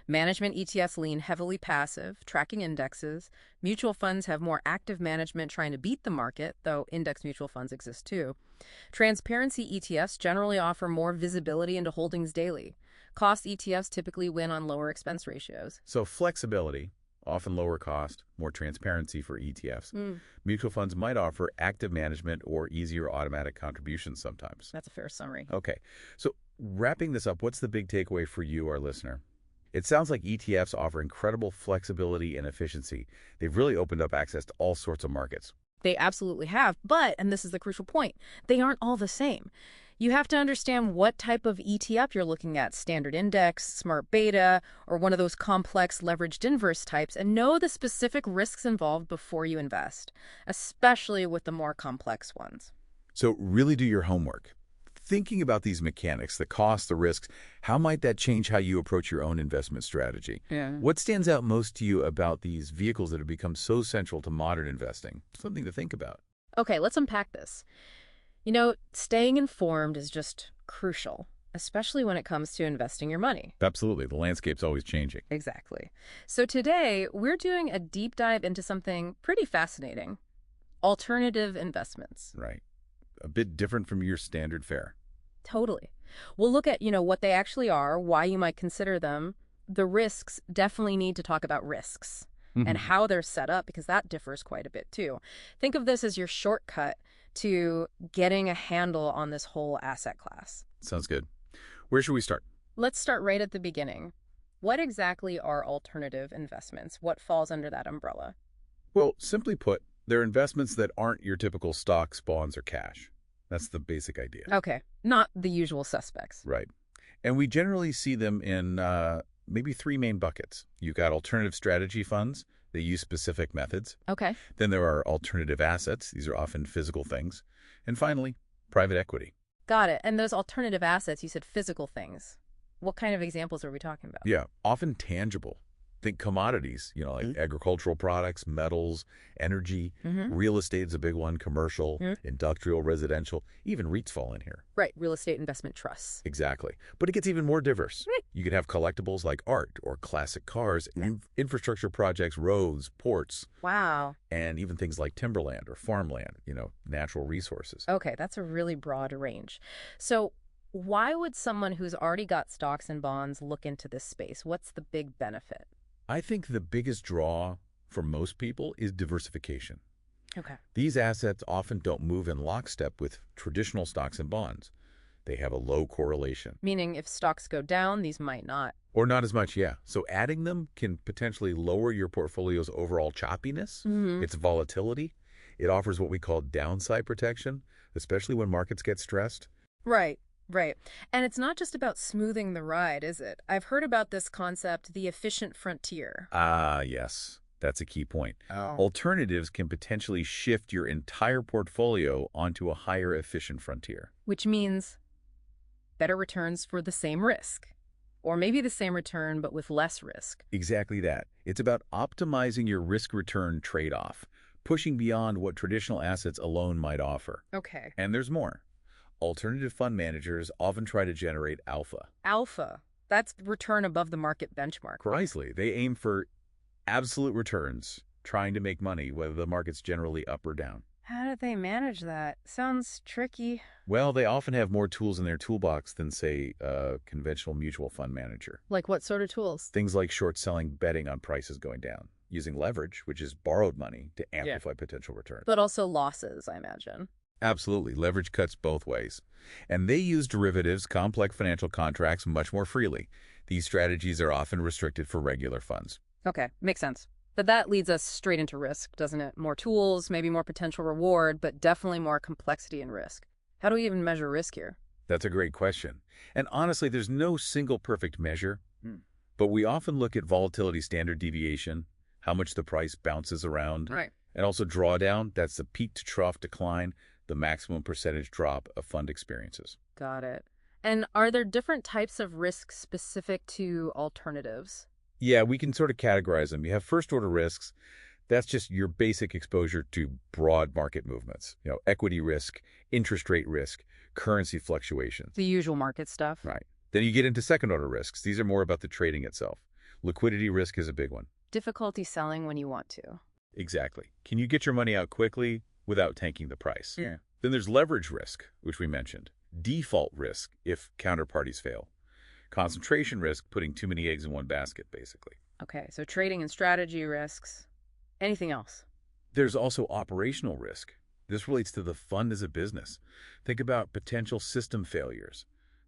Management ETFs lean heavily passive, tracking indexes. Mutual funds have more active management trying to beat the market, though index mutual funds exist too. Transparency ETFs generally offer more visibility into holdings daily. Cost ETFs typically win on lower expense ratios. So flexibility, often lower cost, more transparency for ETFs. Mutual funds might offer active management or easier automatic contributions sometimes. That's a fair summary. Okay, so wrapping this up, what's the big takeaway for you, our listener? It sounds like ETFs offer incredible flexibility and efficiency. They've really opened up access to all sorts of markets. They absolutely have, but, and this is the crucial point, they aren't all the same. You have to understand what type of ETF you're looking at, standard index, smart beta, or one of those complex leveraged inverse types, and know the specific risks involved before you invest, especially with the more complex ones. So really do your homework. Thinking about these mechanics, the costs, the risks, how might that change how you approach your own investment strategy? Yeah. What stands out most to you about these vehicles that have become so central to modern investing? Something to think about. Okay, let's unpack this. You know, staying informed is just crucial, especially when it comes to investing your money. Absolutely. The landscape's always changing. Exactly. So today, we're doing a deep dive into something pretty fascinating. Alternative investments. Right. A bit different from your standard fare. Totally. We'll look at, what they actually are, why you might consider them. The risks, definitely need to talk about risks and how they're set up, because that differs quite a bit too. Think of this as your shortcut to getting a handle on this whole asset class. Sounds good. Where should we start? Let's start right at the beginning. What exactly are alternative investments? What falls under that umbrella? Well, simply put, they're investments that aren't your typical stocks, bonds, or cash. That's the basic idea. Okay, not the usual suspects. Right. And we generally see them in maybe three main buckets. You've got alternative strategy funds. They use specific methods. Okay. Then there are alternative assets. These are often physical things. And finally, private equity. Got it. And those alternative assets, you said physical things. What kind of examples are we talking about? Yeah, often tangible. Think commodities, like agricultural products, metals, energy. Real estate is a big one, commercial, industrial, residential. Even REITs fall in here. Right, real estate investment trusts. Exactly. But it gets even more diverse. You could have collectibles like art or classic cars, infrastructure projects, roads, ports. Wow. And even things like timberland or farmland, natural resources. Okay, that's a really broad range. So why would someone who's already got stocks and bonds look into this space? What's the big benefit? I think the biggest draw for most people is diversification. Okay. These assets often don't move in lockstep with traditional stocks and bonds. They have a low correlation. Meaning if stocks go down, these might not. Or not as much, yeah. So adding them can potentially lower your portfolio's overall choppiness, its volatility. It offers what we call downside protection, especially when markets get stressed. Right. Right. And it's not just about smoothing the ride, is it? I've heard about this concept, the efficient frontier. Ah, yes. That's a key point. Alternatives can potentially shift your entire portfolio onto a higher efficient frontier. Which means better returns for the same risk. Or maybe the same return, but with less risk. Exactly that. It's about optimizing your risk-return trade-off, pushing beyond what traditional assets alone might offer. Okay. And there's more. Alternative fund managers often try to generate alpha. Alpha. That's return above the market benchmark. Precisely. They aim for absolute returns, trying to make money, whether the market's generally up or down. How do they manage that? Sounds tricky. Well, they often have more tools in their toolbox than, say, a conventional mutual fund manager. Like what sort of tools? Things like short-selling betting on prices going down, using leverage, which is borrowed money, to amplify potential returns. But also losses, I imagine. Absolutely. Leverage cuts both ways. And they use derivatives, complex financial contracts, much more freely. These strategies are often restricted for regular funds. Okay, makes sense. But that leads us straight into risk, doesn't it? More tools, maybe more potential reward, but definitely more complexity and risk. How do we even measure risk here? That's a great question. And honestly, there's no single perfect measure, but we often look at volatility standard deviation, how much the price bounces around, Right. and also drawdown, that's the peak to trough decline, the maximum percentage drop a fund experiences. Got it. And are there different types of risk specific to alternatives? Yeah, we can sort of categorize them. You have first-order risks. That's just your basic exposure to broad market movements. Equity risk, interest rate risk, currency fluctuations. The usual market stuff. Right. Then you get into second-order risks. These are more about the trading itself. Liquidity risk is a big one. Difficulty selling when you want to. Exactly. Can you get your money out quickly without tanking the price? Yeah. Then there's leverage risk, which we mentioned. Default risk if counterparties fail. Concentration risk, putting too many eggs in one basket, basically. Okay, so trading and strategy risks. Anything else? There's also operational risk. This relates to the fund as a business. Think about potential system failures,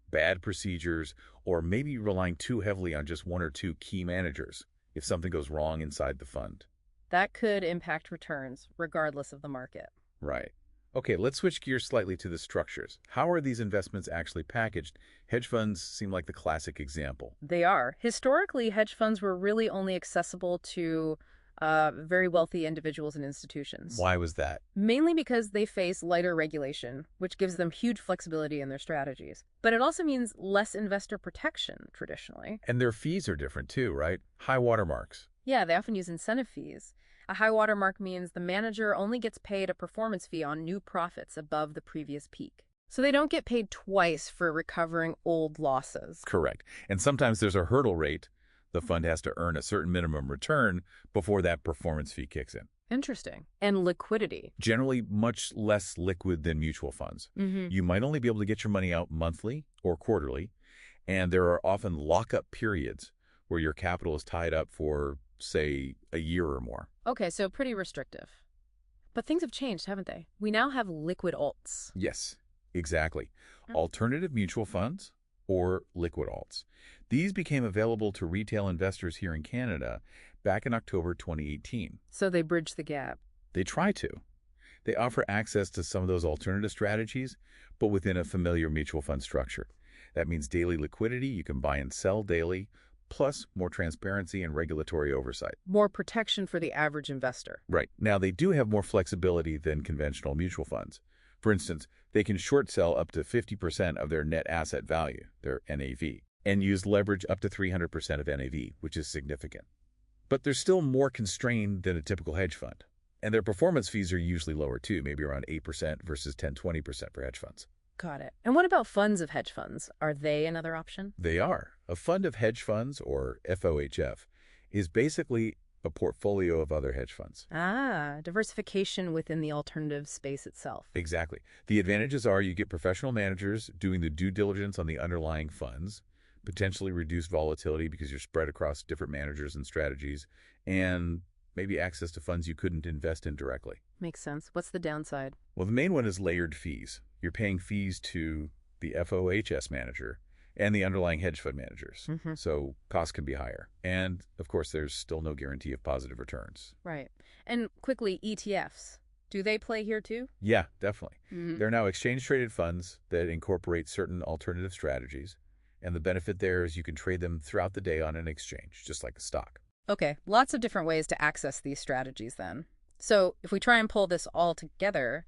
bad procedures, or maybe relying too heavily on just one or two key managers if something goes wrong inside the fund. That could impact returns, regardless of the market. Right. Okay, let's switch gears slightly to the structures. How are these investments actually packaged? Hedge funds seem like the classic example. They are. Historically, hedge funds were really only accessible to very wealthy individuals and institutions. Why was that? Mainly because they face lighter regulation, which gives them huge flexibility in their strategies. But it also means less investor protection, traditionally. And their fees are different too, right? High watermarks. Yeah, they often use incentive fees. A high watermark means the manager only gets paid a performance fee on new profits above the previous peak. So they don't get paid twice for recovering old losses. Correct. And sometimes there's a hurdle rate. The fund has to earn a certain minimum return before that performance fee kicks in. Interesting. And liquidity. Generally much less liquid than mutual funds. You might only be able to get your money out monthly or quarterly, and there are often lockup periods where your capital is tied up for, say, a year or more. Okay, so pretty restrictive. But things have changed, haven't they? We now have liquid alts. Yes, exactly. Alternative mutual funds or liquid alts. These became available to retail investors here in Canada back in October 2018. So they bridge the gap. They try to. They offer access to some of those alternative strategies, but within a familiar mutual fund structure. That means daily liquidity, you can buy and sell daily, plus more transparency and regulatory oversight. More protection for the average investor. Right. Now, they do have more flexibility than conventional mutual funds. For instance, they can short sell up to 50% of their net asset value, their NAV, and use leverage up to 300% of NAV, which is significant. But they're still more constrained than a typical hedge fund. And their performance fees are usually lower too, maybe around 8% versus 10-20% for hedge funds. Got it. And what about funds of hedge funds? Are they another option? They are. A fund of hedge funds, or FOHF, is basically a portfolio of other hedge funds. Ah, diversification within the alternative space itself. Exactly. The advantages are you get professional managers doing the due diligence on the underlying funds, potentially reduced volatility because you're spread across different managers and strategies, and maybe access to funds you couldn't invest in directly. Makes sense. What's the downside? Well, the main one is layered fees. You're paying fees to the FOHS manager and the underlying hedge fund managers. So costs can be higher. And, of course, there's still no guarantee of positive returns. Right. And quickly, ETFs. Do they play here too? Yeah, definitely. They're now exchange-traded funds that incorporate certain alternative strategies. And the benefit there is you can trade them throughout the day on an exchange, just like a stock. Okay, lots of different ways to access these strategies then. So if we try and pull this all together,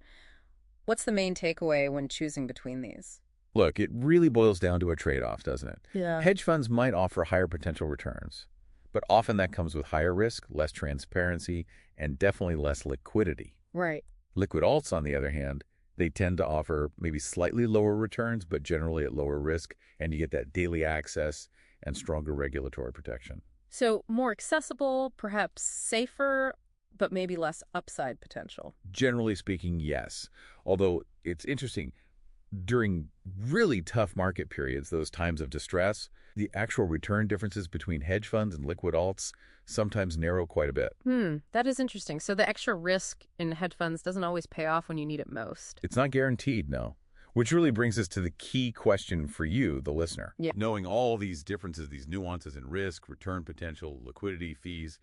what's the main takeaway when choosing between these? Look, it really boils down to a trade-off, doesn't it? Yeah. Hedge funds might offer higher potential returns, but often that comes with higher risk, less transparency, and definitely less liquidity. Right. Liquid alts, on the other hand, they tend to offer maybe slightly lower returns, but generally at lower risk, and you get that daily access and stronger regulatory protection. So more accessible, perhaps safer, but maybe less upside potential. Generally speaking, yes. Although it's interesting, during really tough market periods, those times of distress, the actual return differences between hedge funds and liquid alts sometimes narrow quite a bit. That is interesting. So the extra risk in hedge funds doesn't always pay off when you need it most. It's not guaranteed, no. Which really brings us to the key question for you, the listener. Yeah. Knowing all these differences, these nuances in risk, return potential, liquidity, fees,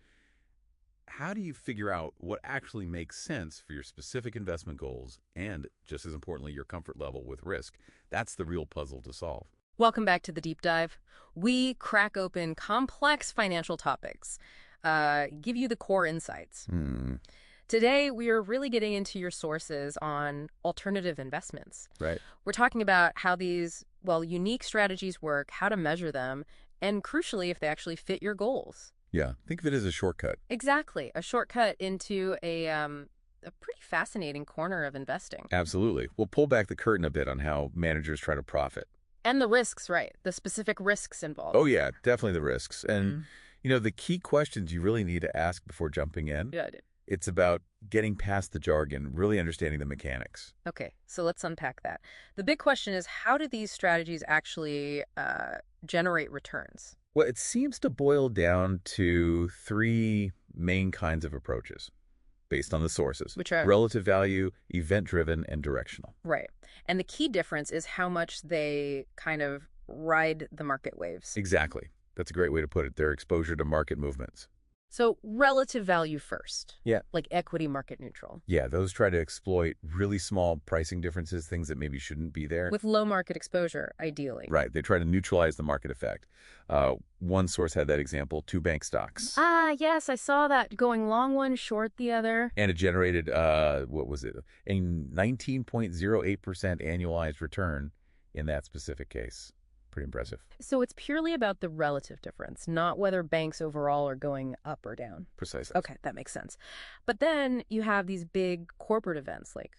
how do you figure out what actually makes sense for your specific investment goals and, just as importantly, your comfort level with risk? That's the real puzzle to solve. Welcome back to the Deep Dive. We crack open complex financial topics, give you the core insights. Today, we are really getting into your sources on alternative investments. Right. We're talking about how these, unique strategies work, how to measure them, and crucially, if they actually fit your goals. Yeah, think of it as a shortcut. Exactly. A shortcut into a pretty fascinating corner of investing. Absolutely. We'll pull back the curtain a bit on how managers try to profit. And the risks, right? The specific risks involved. Oh, yeah, definitely the risks. And, the key questions you really need to ask before jumping in, Yeah, I did. it's about getting past the jargon, really understanding the mechanics. Okay, so let's unpack that. The big question is, how do these strategies actually generate returns? Well, it seems to boil down to three main kinds of approaches based on the sources. Which are? Relative value, event-driven, and directional. Right. And the key difference is how much they kind of ride the market waves. Exactly. That's a great way to put it. Their exposure to market movements. So relative value first. Yeah. Like equity market neutral. Yeah, those try to exploit really small pricing differences, things that maybe shouldn't be there. With low market exposure, ideally. Right. They try to neutralize the market effect. One source had that example, two bank stocks. Ah, yes, I saw that. Going long one, short the other. And it generated, what was it? A 19.08% annualized return in that specific case. Pretty impressive. So it's purely about the relative difference, not whether banks overall are going up or down. Precisely. Okay, that makes sense. But then you have these big corporate events like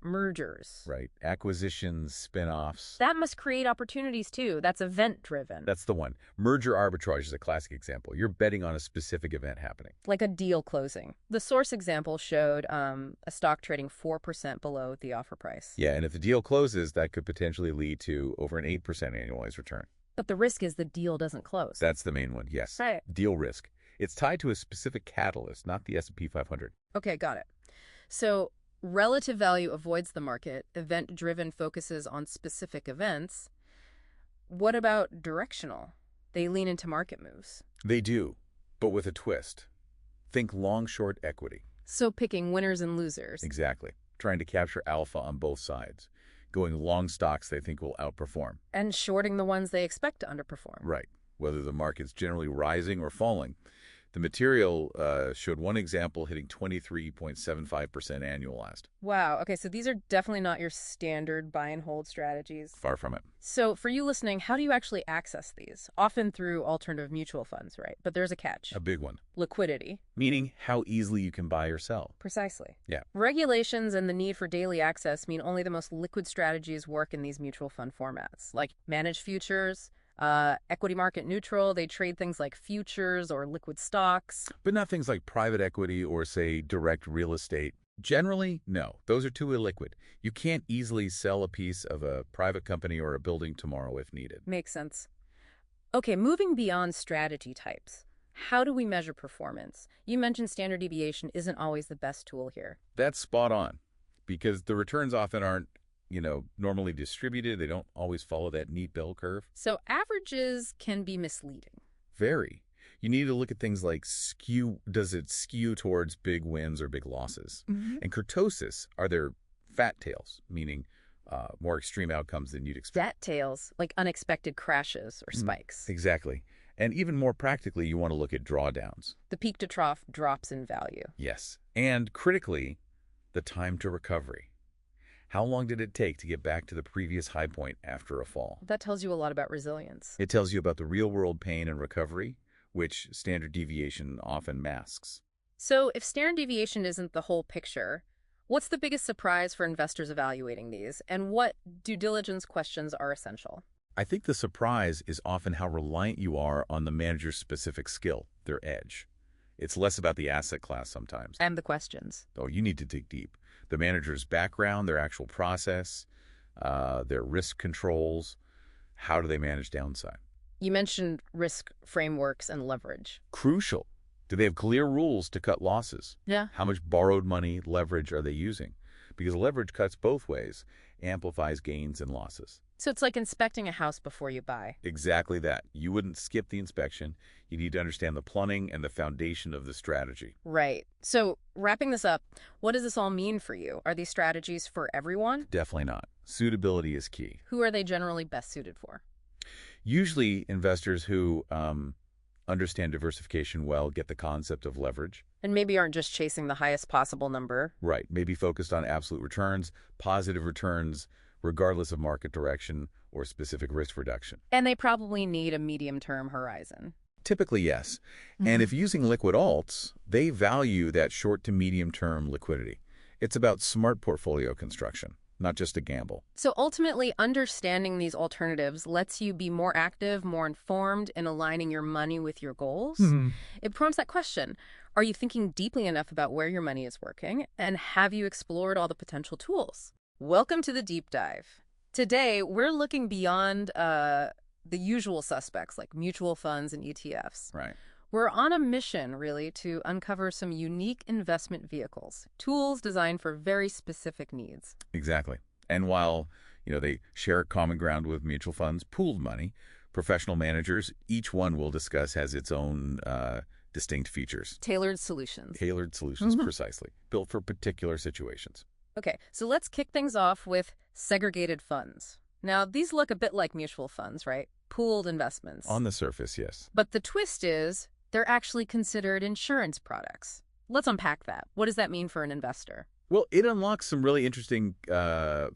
mergers. Right. Acquisitions, spin-offs. That must create opportunities too. That's event-driven. That's the one. Merger arbitrage is a classic example. You're betting on a specific event happening. Like a deal closing. The source example showed a stock trading 4% below the offer price. Yeah, and if the deal closes, that could potentially lead to over an 8% annualized return. But the risk is the deal doesn't close. That's the main one, yes. Right. Deal risk. It's tied to a specific catalyst, not the S&P 500. Okay, got it. So relative value avoids the market. Event-driven focuses on specific events. What about directional? They lean into market moves. They do, but with a twist. Think long-short equity. So picking winners and losers. Exactly. Trying to capture alpha on both sides. Going long stocks they think will outperform. And shorting the ones they expect to underperform. Right. Whether the market's generally rising or falling. The material showed one example hitting 23.75% annualized. Wow. Okay, so these are definitely not your standard buy and hold strategies. Far from it. So for you listening, how do you actually access these? Often through alternative mutual funds, right? But there's a catch. A big one. Liquidity. Meaning how easily you can buy or sell. Precisely. Yeah. Regulations and the need for daily access mean only the most liquid strategies work in these mutual fund formats, like managed futures, equity market neutral. They trade things like futures or liquid stocks. But not things like private equity or, say, direct real estate. Generally, no. Those are too illiquid. You can't easily sell a piece of a private company or a building tomorrow if needed. Makes sense. Okay, moving beyond strategy types. How do we measure performance? You mentioned standard deviation isn't always the best tool here. That's spot on, because the returns often aren't, normally distributed. They don't always follow that neat bell curve. So averages can be misleading. Very. You need to look at things like does it skew towards big wins or big losses? And kurtosis are their fat tails, meaning more extreme outcomes than you'd expect. Fat tails, like unexpected crashes or spikes. Exactly. And even more practically, you want to look at drawdowns. The peak to trough drops in value. Yes. And critically, the time to recovery. How long did it take to get back to the previous high point after a fall? That tells you a lot about resilience. It tells you about the real-world pain and recovery, which standard deviation often masks. So if standard deviation isn't the whole picture, what's the biggest surprise for investors evaluating these, and what due diligence questions are essential? I think the surprise is often how reliant you are on the manager's specific skill, their edge. It's less about the asset class sometimes. And the questions. Oh, you need to dig deep. The manager's background, their actual process, their risk controls, how do they manage downside? You mentioned risk frameworks and leverage. Crucial. Do they have clear rules to cut losses? Yeah. How much borrowed money, leverage are they using? Because leverage cuts both ways, amplifies gains and losses. So it's like inspecting a house before you buy. Exactly that. You wouldn't skip the inspection. You need to understand the plumbing and the foundation of the strategy. Right. So wrapping this up, what does this all mean for you? Are these strategies for everyone? Definitely not. Suitability is key. Who are they generally best suited for? Usually investors who understand diversification well get the concept of leverage. And maybe aren't just chasing the highest possible number. Right. Maybe focused on absolute returns, positive returns, regardless of market direction or specific risk reduction. And they probably need a medium-term horizon. Typically, yes. And if using liquid alts, they value that short to medium-term liquidity. It's about smart portfolio construction, not just a gamble. So ultimately, understanding these alternatives lets you be more active, more informed in aligning your money with your goals. It prompts that question. Are you thinking deeply enough about where your money is working? And have you explored all the potential tools? Welcome to the deep dive. Today, we're looking beyond the usual suspects like mutual funds and ETFs. Right. We're on a mission, really, to uncover some unique investment vehicles, tools designed for very specific needs. Exactly. And while, they share common ground with mutual funds, pooled money, professional managers, each one we'll discuss has its own distinct features. Tailored solutions. Tailored solutions, precisely, built for particular situations. Okay, so let's kick things off with segregated funds. Now, these look a bit like mutual funds, right? Pooled investments. On the surface, yes. But the twist is they're actually considered insurance products. Let's unpack that. What does that mean for an investor? Well, it unlocks some really interesting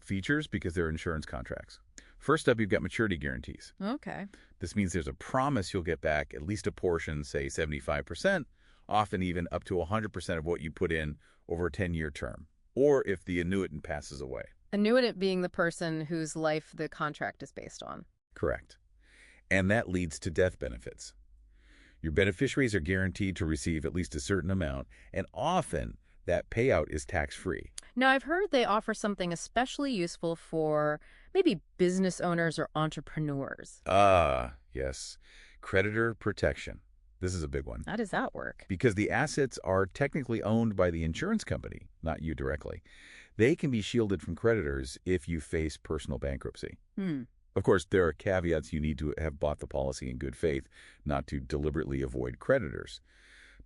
features because they're insurance contracts. First up, you've got maturity guarantees. Okay. This means there's a promise you'll get back at least a portion, say 75%, often even up to 100% of what you put in over a 10-year term, or if the annuitant passes away. Annuitant being the person whose life the contract is based on. Correct. And that leads to death benefits. Your beneficiaries are guaranteed to receive at least a certain amount, and often that payout is tax-free. Now, I've heard they offer something especially useful for maybe business owners or entrepreneurs. Yes. Creditor protection. This is a big one. How does that work? Because the assets are technically owned by the insurance company, not you directly. They can be shielded from creditors if you face personal bankruptcy. Of course, there are caveats. You need to have bought the policy in good faith, not to deliberately avoid creditors.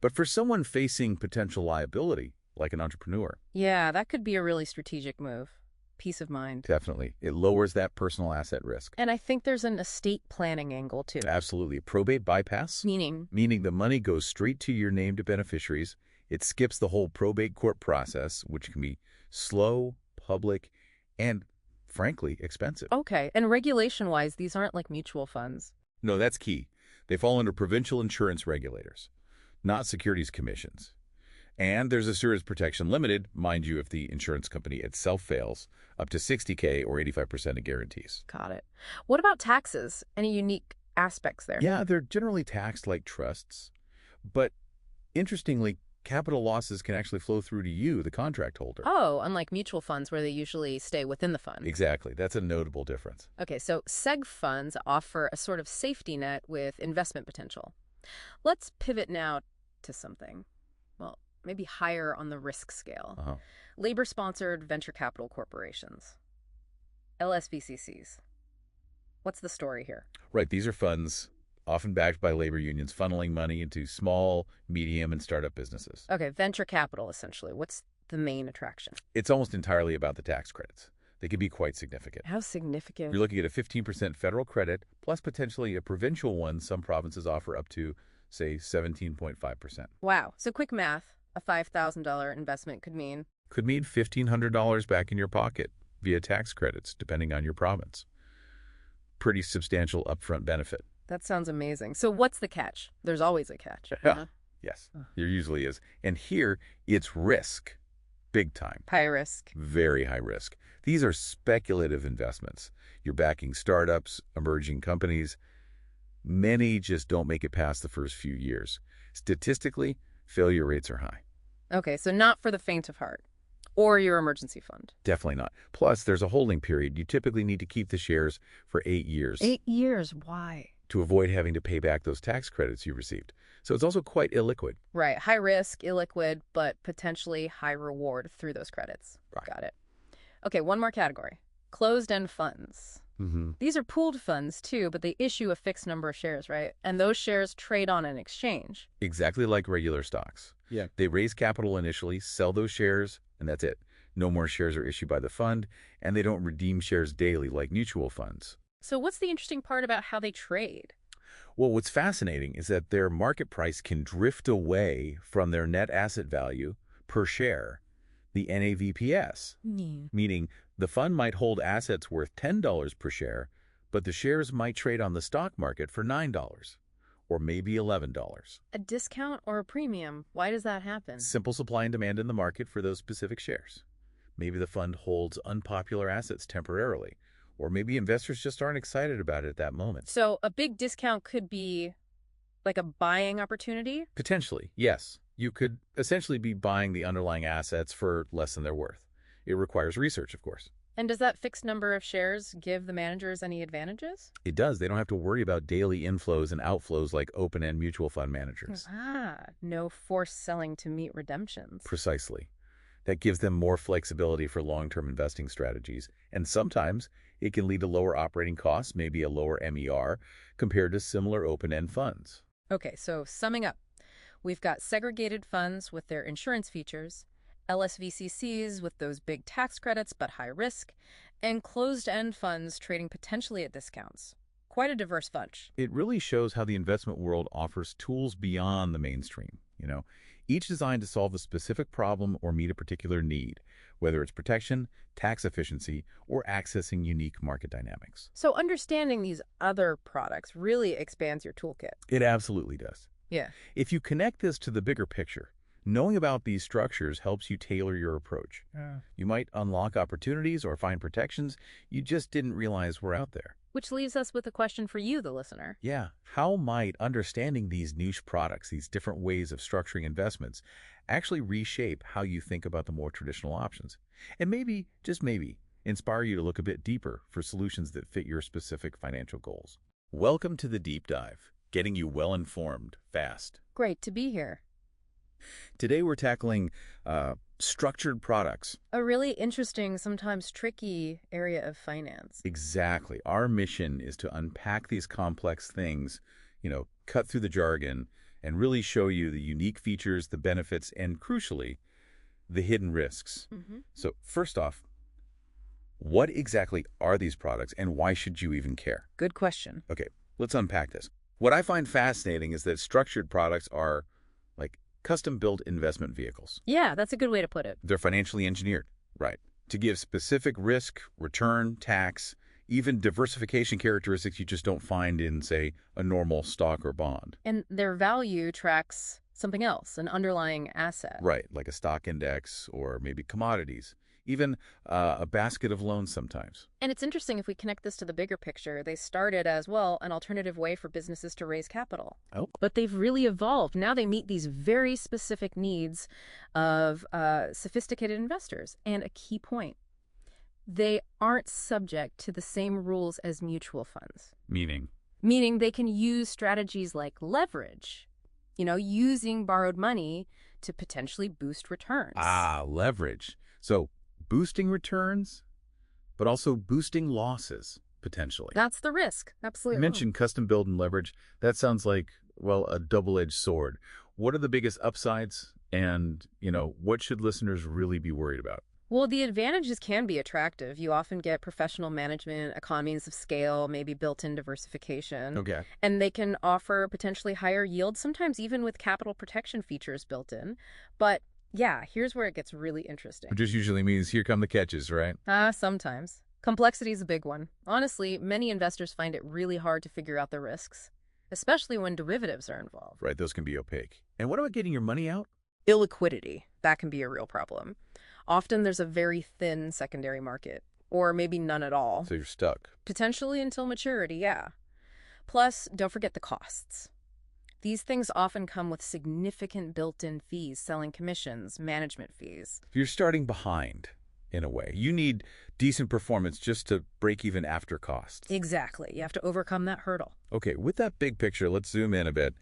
But for someone facing potential liability, like an entrepreneur. Yeah, that could be a really strategic move. Peace of mind. Definitely. It lowers that personal asset risk. And I think there's an estate planning angle, too. Absolutely. Probate bypass? Meaning Meaning the money goes straight to your named beneficiaries. It skips the whole probate court process, which can be slow, public, and, frankly, expensive. Okay, and regulation-wise, these aren't like mutual funds. No, that's key. They fall under provincial insurance regulators, not securities commissions. And there's Assurance Protection Limited, mind you, if the insurance company itself fails, up to $60K or 85% of guarantees. Got it. What about taxes? Any unique aspects there? Yeah, they're generally taxed like trusts. But interestingly, capital losses can actually flow through to you, the contract holder. Oh, unlike mutual funds where they usually stay within the fund. Exactly. That's a notable difference. Okay, so seg funds offer a sort of safety net with investment potential. Let's pivot now to something, well, maybe higher on the risk scale. Labor-sponsored venture capital corporations, LSVCCs. What's the story here? Right. These are funds often backed by labor unions funneling money into small, medium, and startup businesses. Okay, venture capital, essentially. What's the main attraction? It's almost entirely about the tax credits. They can be quite significant. How significant? You're looking at a 15% federal credit, plus potentially a provincial one some provinces offer up to, say, 17.5%. Wow. So quick math, a $5,000 investment could mean $1,500 back in your pocket via tax credits, depending on your province. Pretty substantial upfront benefit. That sounds amazing. So what's the catch? There's always a catch. Yes, there usually is. And here, it's risk. Big time. High risk. Very high risk. These are speculative investments. You're backing startups, emerging companies. Many just don't make it past the first few years. Statistically, failure rates are high. Okay, so not for the faint of heart. Or your emergency fund. Definitely not. Plus, there's a holding period. You typically need to keep the shares for 8 years. 8 years? Why? To avoid having to pay back those tax credits you received. So it's also quite illiquid. Right. High risk, illiquid, but potentially high reward through those credits. Right. Got it. Okay, one more category. Closed-end funds. These are pooled funds, too, but they issue a fixed number of shares, right? And those shares trade on an exchange. Exactly like regular stocks. Yeah. They raise capital initially, sell those shares, and that's it. No more shares are issued by the fund, and they don't redeem shares daily like mutual funds. So what's the interesting part about how they trade? Well, what's fascinating is that their market price can drift away from their net asset value per share, the NAVPS, meaning the fund might hold assets worth $10 per share, but the shares might trade on the stock market for $9 or maybe $11. A discount or a premium? Why does that happen? Simple supply and demand in the market for those specific shares. Maybe the fund holds unpopular assets temporarily, or maybe investors just aren't excited about it at that moment. So a big discount could be like a buying opportunity? Potentially, yes. You could essentially be buying the underlying assets for less than they're worth. It requires research, of course. And does that fixed number of shares give the managers any advantages? It does. They don't have to worry about daily inflows and outflows like open-end mutual fund managers. No forced selling to meet redemptions. Precisely. That gives them more flexibility for long-term investing strategies. And sometimes it can lead to lower operating costs, maybe a lower MER, compared to similar open-end funds. Okay, so summing up, we've got segregated funds with their insurance features, LSVCCs with those big tax credits but high risk, and closed-end funds trading potentially at discounts. Quite a diverse bunch. It really shows how the investment world offers tools beyond the mainstream, each designed to solve a specific problem or meet a particular need, whether it's protection, tax efficiency, or accessing unique market dynamics. So understanding these other products really expands your toolkit. It absolutely does. Yeah. If you connect this to the bigger picture, knowing about these structures helps you tailor your approach. You might unlock opportunities or find protections you just didn't realize were out there. Which leaves us with a question for you, the listener. Yeah, how might understanding these niche products, these different ways of structuring investments, actually reshape how you think about the more traditional options? And maybe, just maybe, inspire you to look a bit deeper for solutions that fit your specific financial goals. Welcome to the Deep Dive, getting you well-informed, fast. Great to be here. Today we're tackling structured products. A really interesting, sometimes tricky area of finance. Exactly. Our mission is to unpack these complex things, cut through the jargon, and really show you the unique features, the benefits, and crucially, the hidden risks. So first off, what exactly are these products and why should you even care? Good question. Okay, let's unpack this. What I find fascinating is that structured products are like custom-built investment vehicles. Yeah, that's a good way to put it. They're financially engineered, right, to give specific risk, return, tax, even diversification characteristics you just don't find in, say, a normal stock or bond. And their value tracks something else, an underlying asset. Right, like a stock index or maybe commodities, even a basket of loans sometimes. And it's interesting if we connect this to the bigger picture. They started as, well, an alternative way for businesses to raise capital. Oh. But they've really evolved. Now they meet these very specific needs of sophisticated investors. And a key point, they aren't subject to the same rules as mutual funds. Meaning? Meaning they can use strategies like leverage, using borrowed money to potentially boost returns. Leverage. So boosting returns, but also boosting losses, potentially. That's the risk. Absolutely. You mentioned custom build and leverage. That sounds like, well, a double-edged sword. What are the biggest upsides and, what should listeners really be worried about? Well, the advantages can be attractive. You often get professional management, economies of scale, maybe built-in diversification. Okay. And they can offer potentially higher yields, sometimes even with capital protection features built in. But yeah, here's where it gets really interesting. Which just usually means here come the catches, right? Sometimes. Complexity is a big one. Honestly, many investors find it really hard to figure out the risks, especially when derivatives are involved. Right, those can be opaque. And what about getting your money out? Illiquidity. That can be a real problem. Often there's a very thin secondary market, or maybe none at all. So you're stuck. Potentially until maturity, yeah. Plus, don't forget the costs. These things often come with significant built-in fees, selling commissions, management fees. You're starting behind, in a way. You need decent performance just to break even after costs. Exactly. You have to overcome that hurdle. Okay, with that big picture, let's zoom in a bit.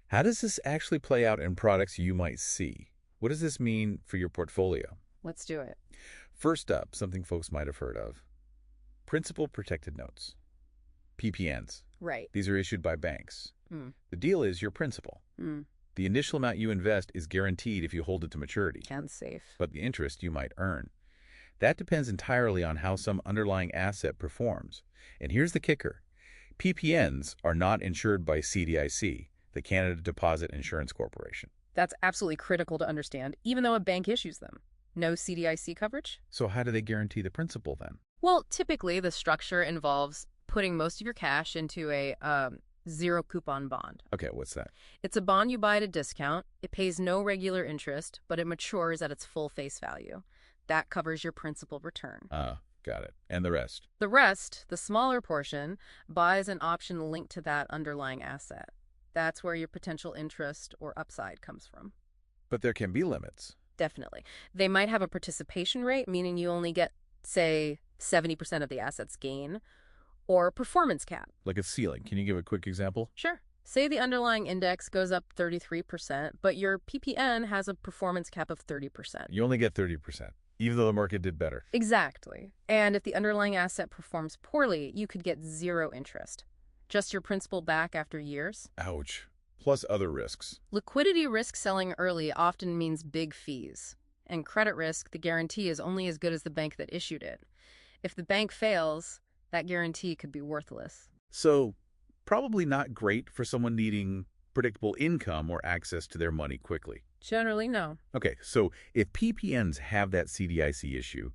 How does this actually play out in products you might see? What does this mean for your portfolio? Let's do it. First up, something folks might have heard of. Principal Protected Notes. PPNs. Right. These are issued by banks. Mm. The deal is your principal. Mm. The initial amount you invest is guaranteed if you hold it to maturity, And safe. but the interest you might earn. That depends entirely on how some underlying asset performs. And here's the kicker. PPNs are not insured by CDIC, the Canada Deposit Insurance Corporation. That's absolutely critical to understand, even though a bank issues them. No CDIC coverage? So how do they guarantee the principal then? Well, typically the structure involves putting most of your cash into a zero coupon bond. Okay, what's that? It's a bond you buy at a discount. It pays no regular interest, but it matures at its full face value. That covers your principal return. Got it. And the rest? The rest, the smaller portion, buys an option linked to that underlying asset. That's where your potential interest or upside comes from. But there can be limits. Definitely. They might have a participation rate, meaning you only get, say, 70% of the asset's gain, or a performance cap. Like a ceiling. Can you give a quick example? Sure. Say the underlying index goes up 33%, but your PPN has a performance cap of 30%. You only get 30%, even though the market did better. Exactly. And if the underlying asset performs poorly, you could get zero interest. Just your principal back after years. Ouch. Plus other risks. Liquidity risk selling early often means big fees. And credit risk, the guarantee is only as good as the bank that issued it. If the bank fails, that guarantee could be worthless. So, probably not great for someone needing predictable income or access to their money quickly. Generally, no. Okay, so if PPNs have that CDIC issue,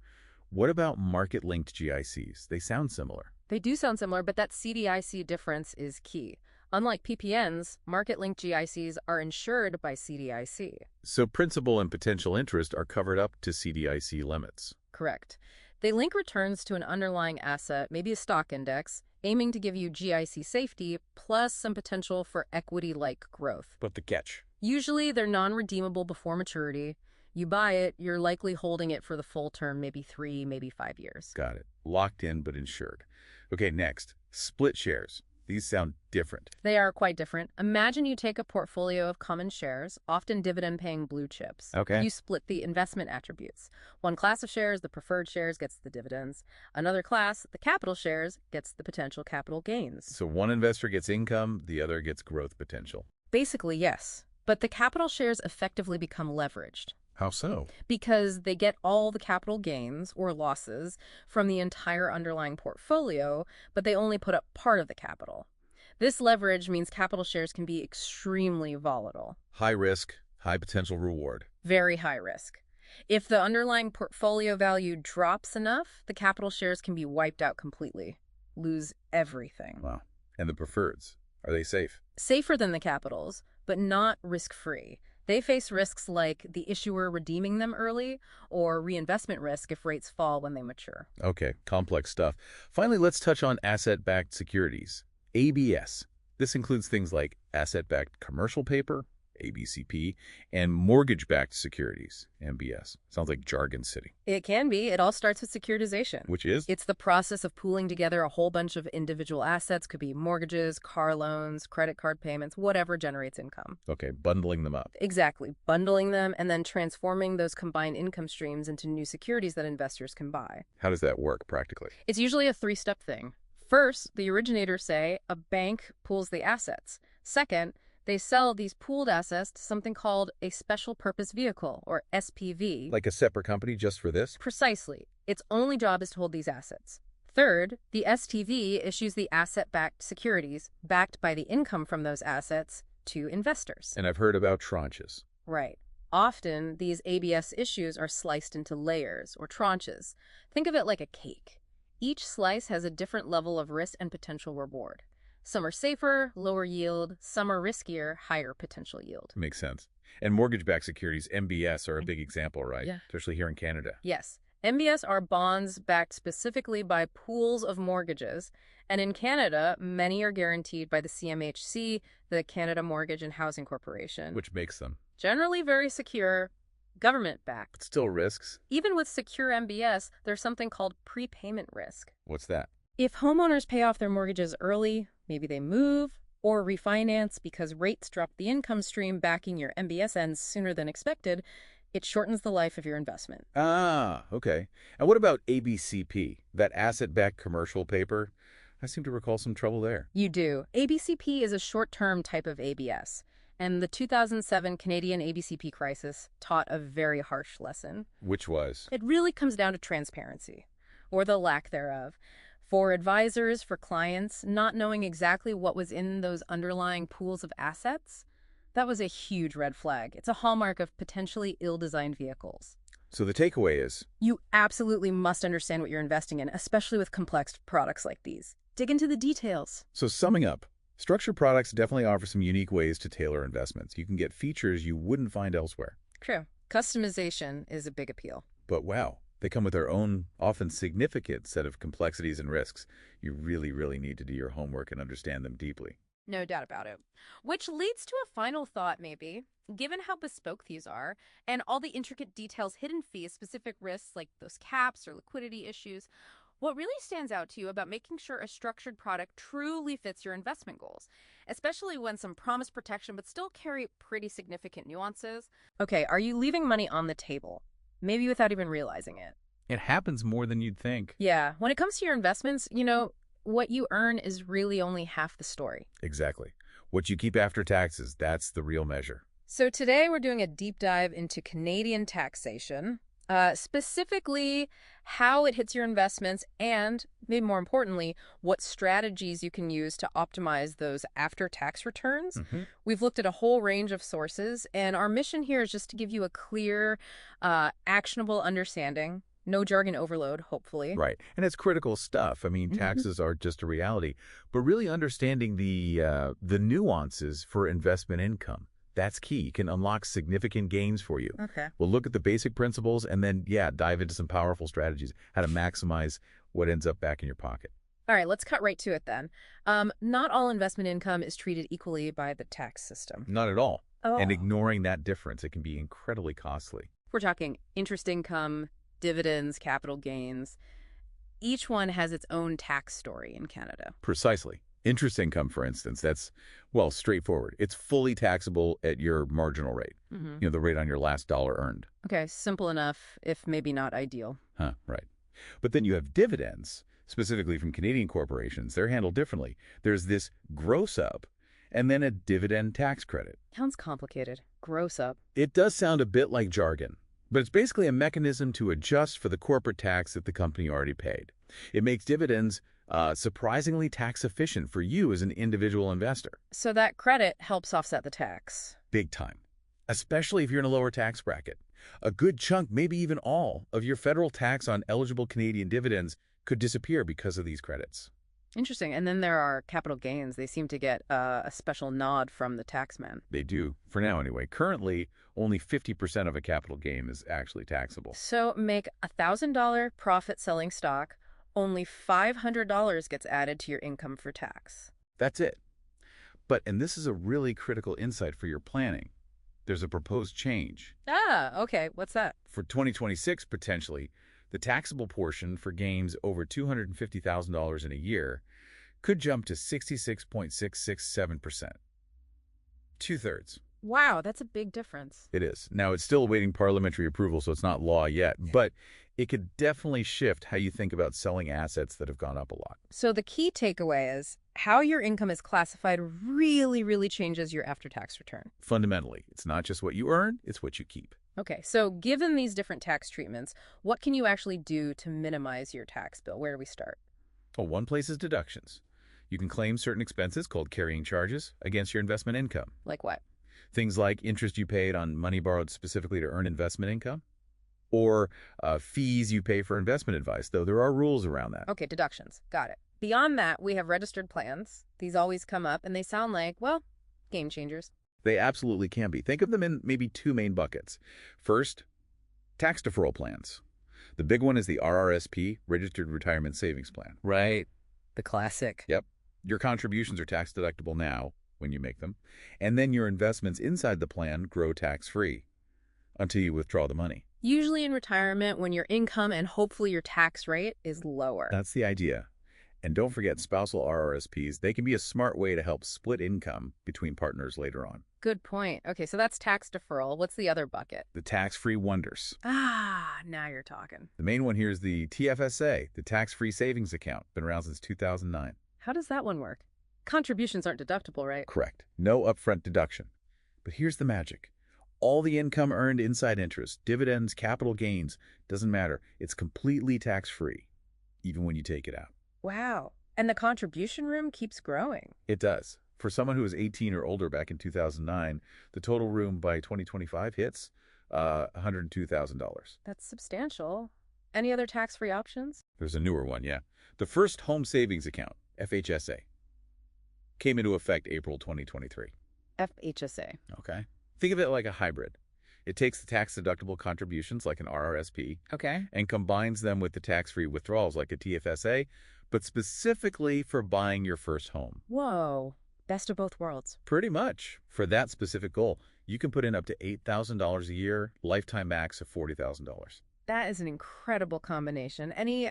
what about market-linked GICs? They sound similar. They do sound similar, but that CDIC difference is key. Unlike PPNs, market-linked GICs are insured by CDIC. So principal and potential interest are covered up to CDIC limits. Correct. They link returns to an underlying asset, maybe a stock index, aiming to give you GIC safety plus some potential for equity-like growth. But the catch? Usually, they're non-redeemable before maturity. You buy it, you're likely holding it for the full term, maybe 3, maybe 5 years. Got it. Locked in but insured. Okay, next. Split shares. These sound different. They are quite different. Imagine you take a portfolio of common shares, often dividend-paying blue chips. Okay. You split the investment attributes. One class of shares, the preferred shares, gets the dividends. Another class, the capital shares, gets the potential capital gains. So one investor gets income, the other gets growth potential. Basically, yes. But the capital shares effectively become leveraged. How so? Because they get all the capital gains or losses from the entire underlying portfolio, but they only put up part of the capital. This leverage means capital shares can be extremely volatile. High risk, high potential reward. Very high risk. If the underlying portfolio value drops enough, the capital shares can be wiped out completely. Lose everything. Wow. And the preferreds, are they safe? Safer than the capitals, but not risk-free. They face risks like the issuer redeeming them early or reinvestment risk if rates fall when they mature. Okay, complex stuff. Finally, let's touch on asset-backed securities, ABS. This includes things like asset-backed commercial paper, ABCP, and mortgage-backed securities, MBS. Sounds like jargon city. It can be. It all starts with securitization. Which is? It's the process of pooling together a whole bunch of individual assets, could be mortgages, car loans, credit card payments, whatever generates income. Okay, bundling them up. Exactly. Bundling them and then transforming those combined income streams into new securities that investors can buy. How does that work practically? It's usually a 3-step thing. First, the originators say a bank pools the assets. Second, they sell these pooled assets to something called a special purpose vehicle, or SPV. Like a separate company just for this? Precisely. Its only job is to hold these assets. Third, the SPV issues the asset-backed securities, backed by the income from those assets, to investors. And I've heard about tranches. Right. Often, these ABS issues are sliced into layers, or tranches. Think of it like a cake. Each slice has a different level of risk and potential reward. Some are safer, lower yield. Some are riskier, higher potential yield. Makes sense. And mortgage-backed securities, MBS, are a big example, right? Yeah. Especially here in Canada. Yes. MBS are bonds backed specifically by pools of mortgages. And in Canada, many are guaranteed by the CMHC, the Canada Mortgage and Housing Corporation. Which makes them. Generally very secure, government-backed. But still risks. Even with secure MBS, there's something called prepayment risk. What's that? If homeowners pay off their mortgages early, maybe they move or refinance because rates drop the income stream backing your MBS ends sooner than expected, it shortens the life of your investment. Ah, okay. And what about ABCP, that asset-backed commercial paper? I seem to recall some trouble there. You do. ABCP is a short-term type of ABS, and the 2007 Canadian ABCP crisis taught a very harsh lesson. Which was? It really comes down to transparency, or the lack thereof. For advisors, for clients, not knowing exactly what was in those underlying pools of assets, that was a huge red flag. It's a hallmark of potentially ill-designed vehicles. So the takeaway is? You absolutely must understand what you're investing in, especially with complex products like these. Dig into the details. So summing up, structured products definitely offer some unique ways to tailor investments. You can get features you wouldn't find elsewhere. True. Customization is a big appeal. But wow, they come with their own, often significant set of complexities and risks. You really, really need to do your homework and understand them deeply. No doubt about it. Which leads to a final thought, maybe. Given how bespoke these are, and all the intricate details, hidden fees, specific risks like those caps or liquidity issues, what really stands out to you about making sure a structured product truly fits your investment goals, especially when some promise protection but still carry pretty significant nuances? Okay, are you leaving money on the table? Maybe without even realizing it. It happens more than you'd think. Yeah, when it comes to your investments, what you earn is really only half the story. Exactly. What you keep after taxes, that's the real measure. So today we're doing a deep dive into Canadian taxation, specifically how it hits your investments and, maybe more importantly, what strategies you can use to optimize those after-tax returns. We've looked at a whole range of sources, and our mission here is just to give you a clear, actionable understanding. No jargon overload, hopefully. Right. And it's critical stuff. I mean, taxes are just a reality. But really understanding the nuances for investment income, that's key. It can unlock significant gains for you. Okay. We'll look at the basic principles and then, dive into some powerful strategies, how to maximize what ends up back in your pocket. All right, let's cut right to it then. Not all investment income is treated equally by the tax system. Not at all. Oh. And ignoring that difference, it can be incredibly costly. We're talking interest income, dividends, capital gains. Each one has its own tax story in Canada. Precisely. Interest income, for instance, that's, straightforward. It's fully taxable at your marginal rate, the rate on your last dollar earned. Okay, simple enough, if maybe not ideal. Right. But then you have dividends, specifically from Canadian corporations. They're handled differently. There's this gross up and then a dividend tax credit. Sounds complicated. Gross up. It does sound a bit like jargon, but it's basically a mechanism to adjust for the corporate tax that the company already paid. It makes dividends surprisingly tax efficient for you as an individual investor. So that credit helps offset the tax. Big time, especially if you're in a lower tax bracket. A good chunk, maybe even all, of your federal tax on eligible Canadian dividends could disappear because of these credits. Interesting. And then there are capital gains. They seem to get a special nod from the taxman. They do, for now anyway. Currently, only 50% of a capital gain is actually taxable. So make $1,000 profit selling stock, only $500 gets added to your income for tax. That's it. But, and this is a really critical insight for your planning, there's a proposed change. Okay. What's that? For 2026, potentially, the taxable portion for gains over $250,000 in a year could jump to 66.667%. 2/3. Wow, that's a big difference. It is. Now, it's still awaiting parliamentary approval, so it's not law yet, but it could definitely shift how you think about selling assets that have gone up a lot. So the key takeaway is how your income is classified really, really changes your after-tax return. Fundamentally, it's not just what you earn, it's what you keep. Okay, so given these different tax treatments, what can you actually do to minimize your tax bill? Where do we start? Well, one place is deductions. You can claim certain expenses called carrying charges against your investment income. Like what? Things like interest you paid on money borrowed specifically to earn investment income, or fees you pay for investment advice, though there are rules around that. Okay, deductions. Got it. Beyond that, we have registered plans. These always come up, and they sound like, well, game changers. They absolutely can be. Think of them in maybe two main buckets. First, tax deferral plans. The big one is the RRSP, Registered Retirement Savings Plan. Right. The classic. Yep. Your contributions are tax deductible now when you make them, and then your investments inside the plan grow tax-free until you withdraw the money. Usually in retirement when your income and hopefully your tax rate is lower. That's the idea. And don't forget spousal RRSPs. They can be a smart way to help split income between partners later on. Good point. Okay, so that's tax deferral. What's the other bucket? The tax-free wonders. Ah, now you're talking. The main one here is the TFSA, the tax-free savings account. Been around since 2009. How does that one work? Contributions aren't deductible, right? Correct. No upfront deduction. But here's the magic. All the income earned inside interest, dividends, capital gains, doesn't matter. It's completely tax-free, even when you take it out. Wow. And the contribution room keeps growing. It does. For someone who was 18 or older back in 2009, the total room by 2025 hits $102,000. That's substantial. Any other tax-free options? There's a newer one, yeah. The first home savings account, FHSA, came into effect April 2023. FHSA. Okay. Think of it like a hybrid. It takes the tax-deductible contributions like an RRSP Okay. and combines them with the tax-free withdrawals like a TFSA, but specifically for buying your first home. Whoa. Best of both worlds. Pretty much. For that specific goal, you can put in up to $8,000 a year, lifetime max of $40,000. That is an incredible combination. Any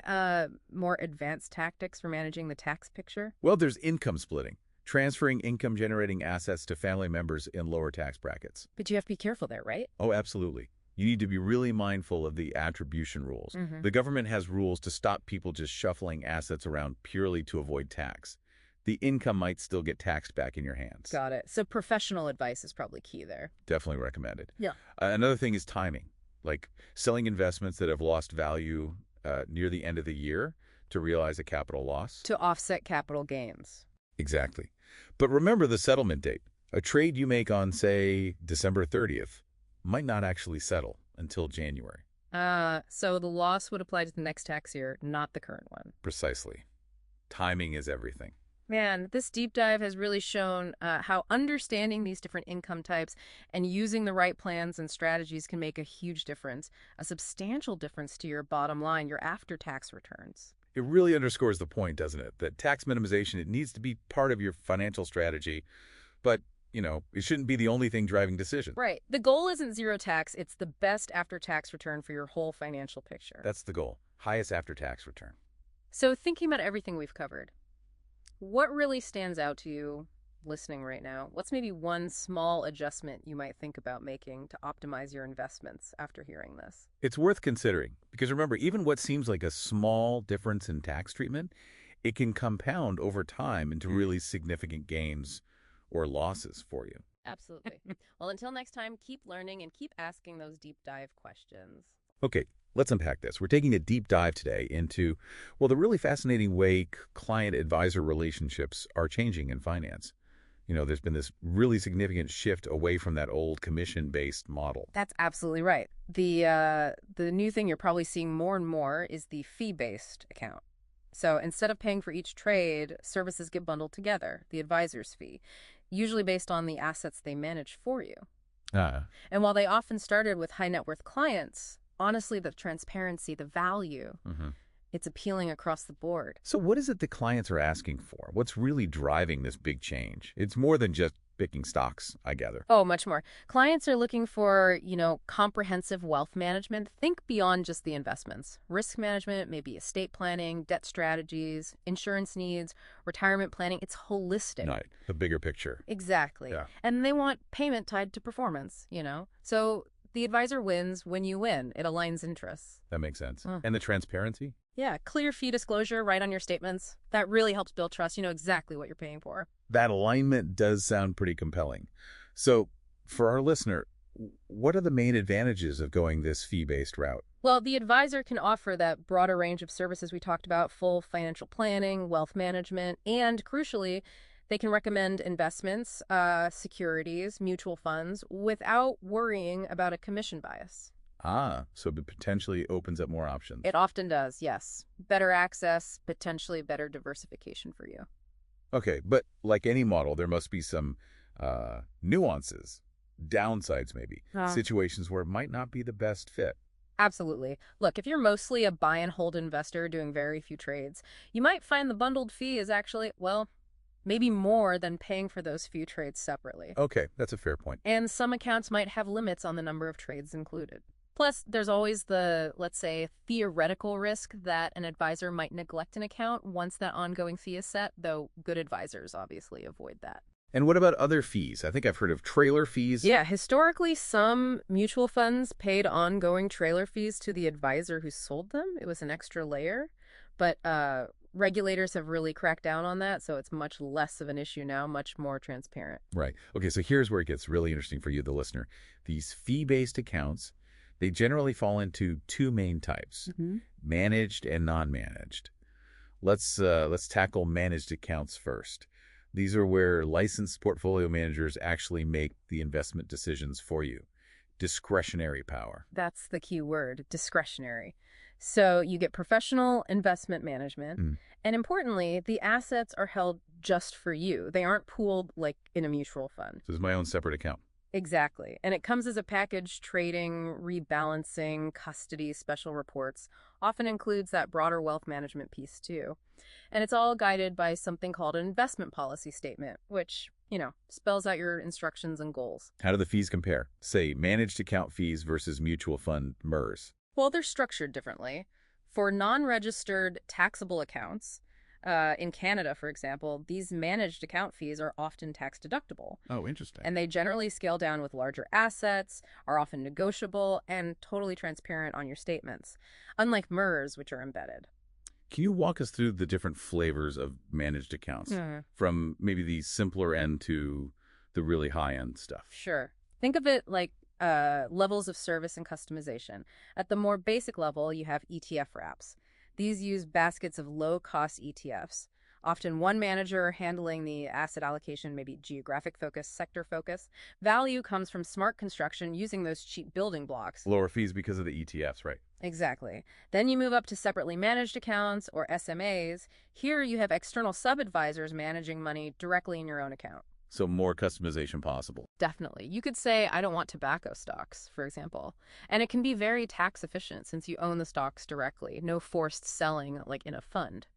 more advanced tactics for managing the tax picture? Well, there's income splitting, transferring income-generating assets to family members in lower tax brackets. But you have to be careful there, right? Oh, absolutely. You need to be really mindful of the attribution rules. The government has rules to stop people just shuffling assets around purely to avoid tax. The income might still get taxed back in your hands. Got it. So professional advice is probably key there. Definitely recommended. Yeah. Another thing is timing, like selling investments that have lost value near the end of the year to realize a capital loss. To offset capital gains. Exactly. But remember the settlement date. A trade you make on, say, December 30th might not actually settle until January. So the loss would apply to the next tax year, not the current one. Precisely. Timing is everything. Man, this deep dive has really shown how understanding these different income types and using the right plans and strategies can make a huge difference, a substantial difference to your bottom line, your after-tax returns. It really underscores the point, doesn't it? That tax minimization, it needs to be part of your financial strategy, but, it shouldn't be the only thing driving decisions. Right. The goal isn't zero tax. It's the best after-tax return for your whole financial picture. That's the goal. Highest after-tax return. So thinking about everything we've covered, what really stands out to you listening right now? What's maybe one small adjustment you might think about making to optimize your investments after hearing this? It's worth considering because remember, even what seems like a small difference in tax treatment, it can compound over time into really significant gains or losses for you. Absolutely. Well, until next time, keep learning and keep asking those deep dive questions. Okay, let's unpack this. We're taking a deep dive today into, the really fascinating way client-advisor relationships are changing in finance. There's been this really significant shift away from that old commission-based model. That's absolutely right. The new thing you're probably seeing more and more is the fee-based account. So instead of paying for each trade, services get bundled together, the advisor's fee, usually based on the assets they manage for you. And while they often started with high net worth clients, honestly, the transparency, the value, it's appealing across the board. So what is it the clients are asking for? What's really driving this big change? It's more than just picking stocks, I gather. Oh, much more. Clients are looking for, comprehensive wealth management. Think beyond just the investments. Risk management, maybe estate planning, debt strategies, insurance needs, retirement planning. It's holistic. Right. The bigger picture. Exactly. Yeah. And they want payment tied to performance, So the advisor wins when you win. It aligns interests. That makes sense. And the transparency? Yeah, clear fee disclosure right on your statements. That really helps build trust. You know exactly what you're paying for. That alignment does sound pretty compelling. So for our listener, what are the main advantages of going this fee-based route? Well, the advisor can offer that broader range of services we talked about, full financial planning, wealth management, and crucially, they can recommend investments, securities, mutual funds, without worrying about a commission bias. Ah, so it potentially opens up more options. It often does, yes. Better access, potentially better diversification for you. Okay, but like any model, there must be some nuances, downsides maybe, situations where it might not be the best fit. Absolutely. Look, if you're mostly a buy and hold investor doing very few trades, you might find the bundled fee is actually, well, maybe more than paying for those few trades separately. Okay, that's a fair point. And some accounts might have limits on the number of trades included. Plus, there's always the, let's say, theoretical risk that an advisor might neglect an account once that ongoing fee is set, though good advisors obviously avoid that. And what about other fees? I think I've heard of trailer fees. Yeah, historically, some mutual funds paid ongoing trailer fees to the advisor who sold them. It was an extra layer. But regulators have really cracked down on that, so it's much less of an issue now, much more transparent. Right. Okay, so here's where it gets really interesting for you, the listener. These fee-based accounts, they generally fall into two main types, managed and non-managed. Let's tackle managed accounts first. These are where licensed portfolio managers actually make the investment decisions for you. Discretionary power. That's the key word, discretionary. So you get professional investment management, and importantly, the assets are held just for you. They aren't pooled like in a mutual fund. So it's my own separate account. Exactly. And it comes as a package: trading, rebalancing, custody, special reports. Often includes that broader wealth management piece too. And it's all guided by something called an investment policy statement, which, spells out your instructions and goals. How do the fees compare? Say, managed account fees versus mutual fund MERS. Well, they're structured differently. For non-registered taxable accounts, in Canada, for example, these managed account fees are often tax deductible. Oh, interesting. And they generally scale down with larger assets, are often negotiable, and totally transparent on your statements, unlike MERS, which are embedded. Can you walk us through the different flavors of managed accounts, from maybe the simpler end to the really high-end stuff? Sure. Think of it like levels of service and customization. At the more basic level, you have ETF wraps. These use baskets of low-cost ETFs, often one manager handling the asset allocation, maybe geographic focus, sector focus. Value comes from smart construction using those cheap building blocks. Lower fees because of the ETFs, right? Exactly. Then you move up to separately managed accounts, or SMAs. Here you have external sub-advisors managing money directly in your own account. So more customization possible. Definitely. You could say, I don't want tobacco stocks, for example. And it can be very tax efficient since you own the stocks directly. No forced selling like in a fund.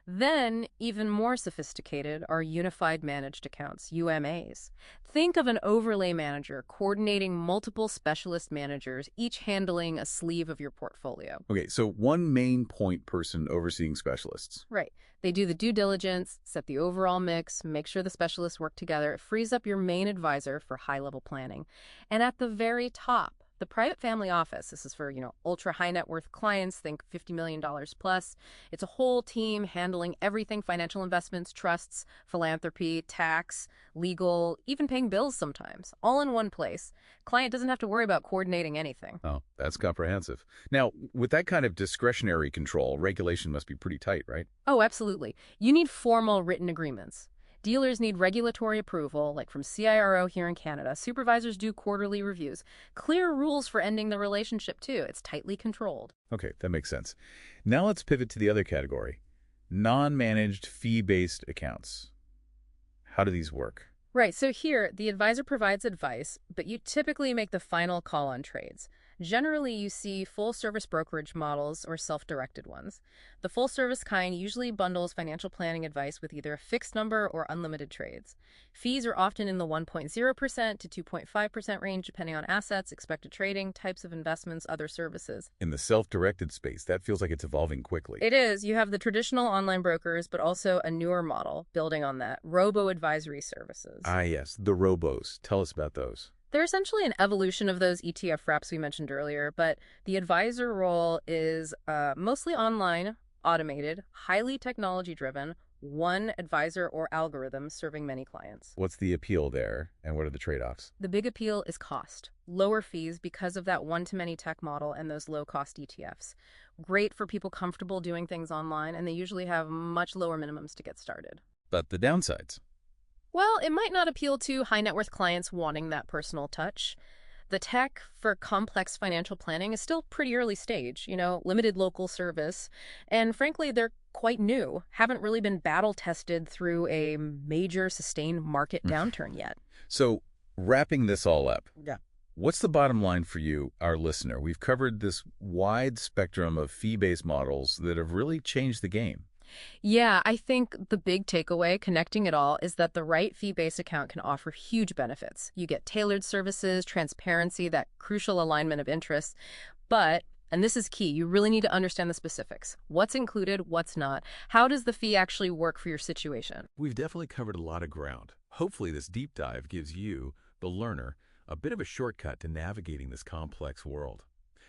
Then, even more sophisticated are unified managed accounts, UMAs. Think of an overlay manager coordinating multiple specialist managers, each handling a sleeve of your portfolio. Okay, so one main point person overseeing specialists. Right. They do the due diligence, set the overall mix, make sure the specialists work together. It frees up your main advisor for high-level planning. And at the very top, the private family office. This is for, ultra high net worth clients, think $50 million plus. It's a whole team handling everything: financial investments, trusts, philanthropy, tax, legal, even paying bills sometimes, all in one place. Client doesn't have to worry about coordinating anything. Oh, that's comprehensive. Now, with that kind of discretionary control, regulation must be pretty tight, right? Oh, absolutely. You need formal written agreements. Dealers need regulatory approval, like from CIRO here in Canada. Supervisors do quarterly reviews. Clear rules for ending the relationship, too. It's tightly controlled. Okay, that makes sense. Now let's pivot to the other category, non-managed fee-based accounts. How do these work? Right, so here, the advisor provides advice, but you typically make the final call on trades. Generally, you see full-service brokerage models or self-directed ones. The full-service kind usually bundles financial planning advice with either a fixed number or unlimited trades. Fees are often in the 1.0% to 2.5% range, depending on assets, expected trading, types of investments, other services. In the self-directed space, that feels like it's evolving quickly. It is. You have the traditional online brokers, but also a newer model building on that: robo-advisory services. Ah, yes, the robos. Tell us about those. They're essentially an evolution of those ETF wraps we mentioned earlier, but the advisor role is mostly online, automated, highly technology-driven, one advisor or algorithm serving many clients. What's the appeal there, and what are the trade-offs? The big appeal is cost. Lower fees because of that one-to-many tech model and those low-cost ETFs. Great for people comfortable doing things online, and they usually have much lower minimums to get started. But the downsides? Well, it might not appeal to high net worth clients wanting that personal touch. The tech for complex financial planning is still pretty early stage, limited local service. And frankly, they're quite new, haven't really been battle tested through a major sustained market downturn yet. So, wrapping this all up, Yeah. what's the bottom line for you, our listener? We've covered this wide spectrum of fee-based models that have really changed the game. Yeah, I think the big takeaway connecting it all is that the right fee-based account can offer huge benefits. You get tailored services, transparency, that crucial alignment of interests. But, and this is key, you really need to understand the specifics. What's included, what's not? How does the fee actually work for your situation? We've definitely covered a lot of ground. Hopefully this deep dive gives you, the learner, a bit of a shortcut to navigating this complex world.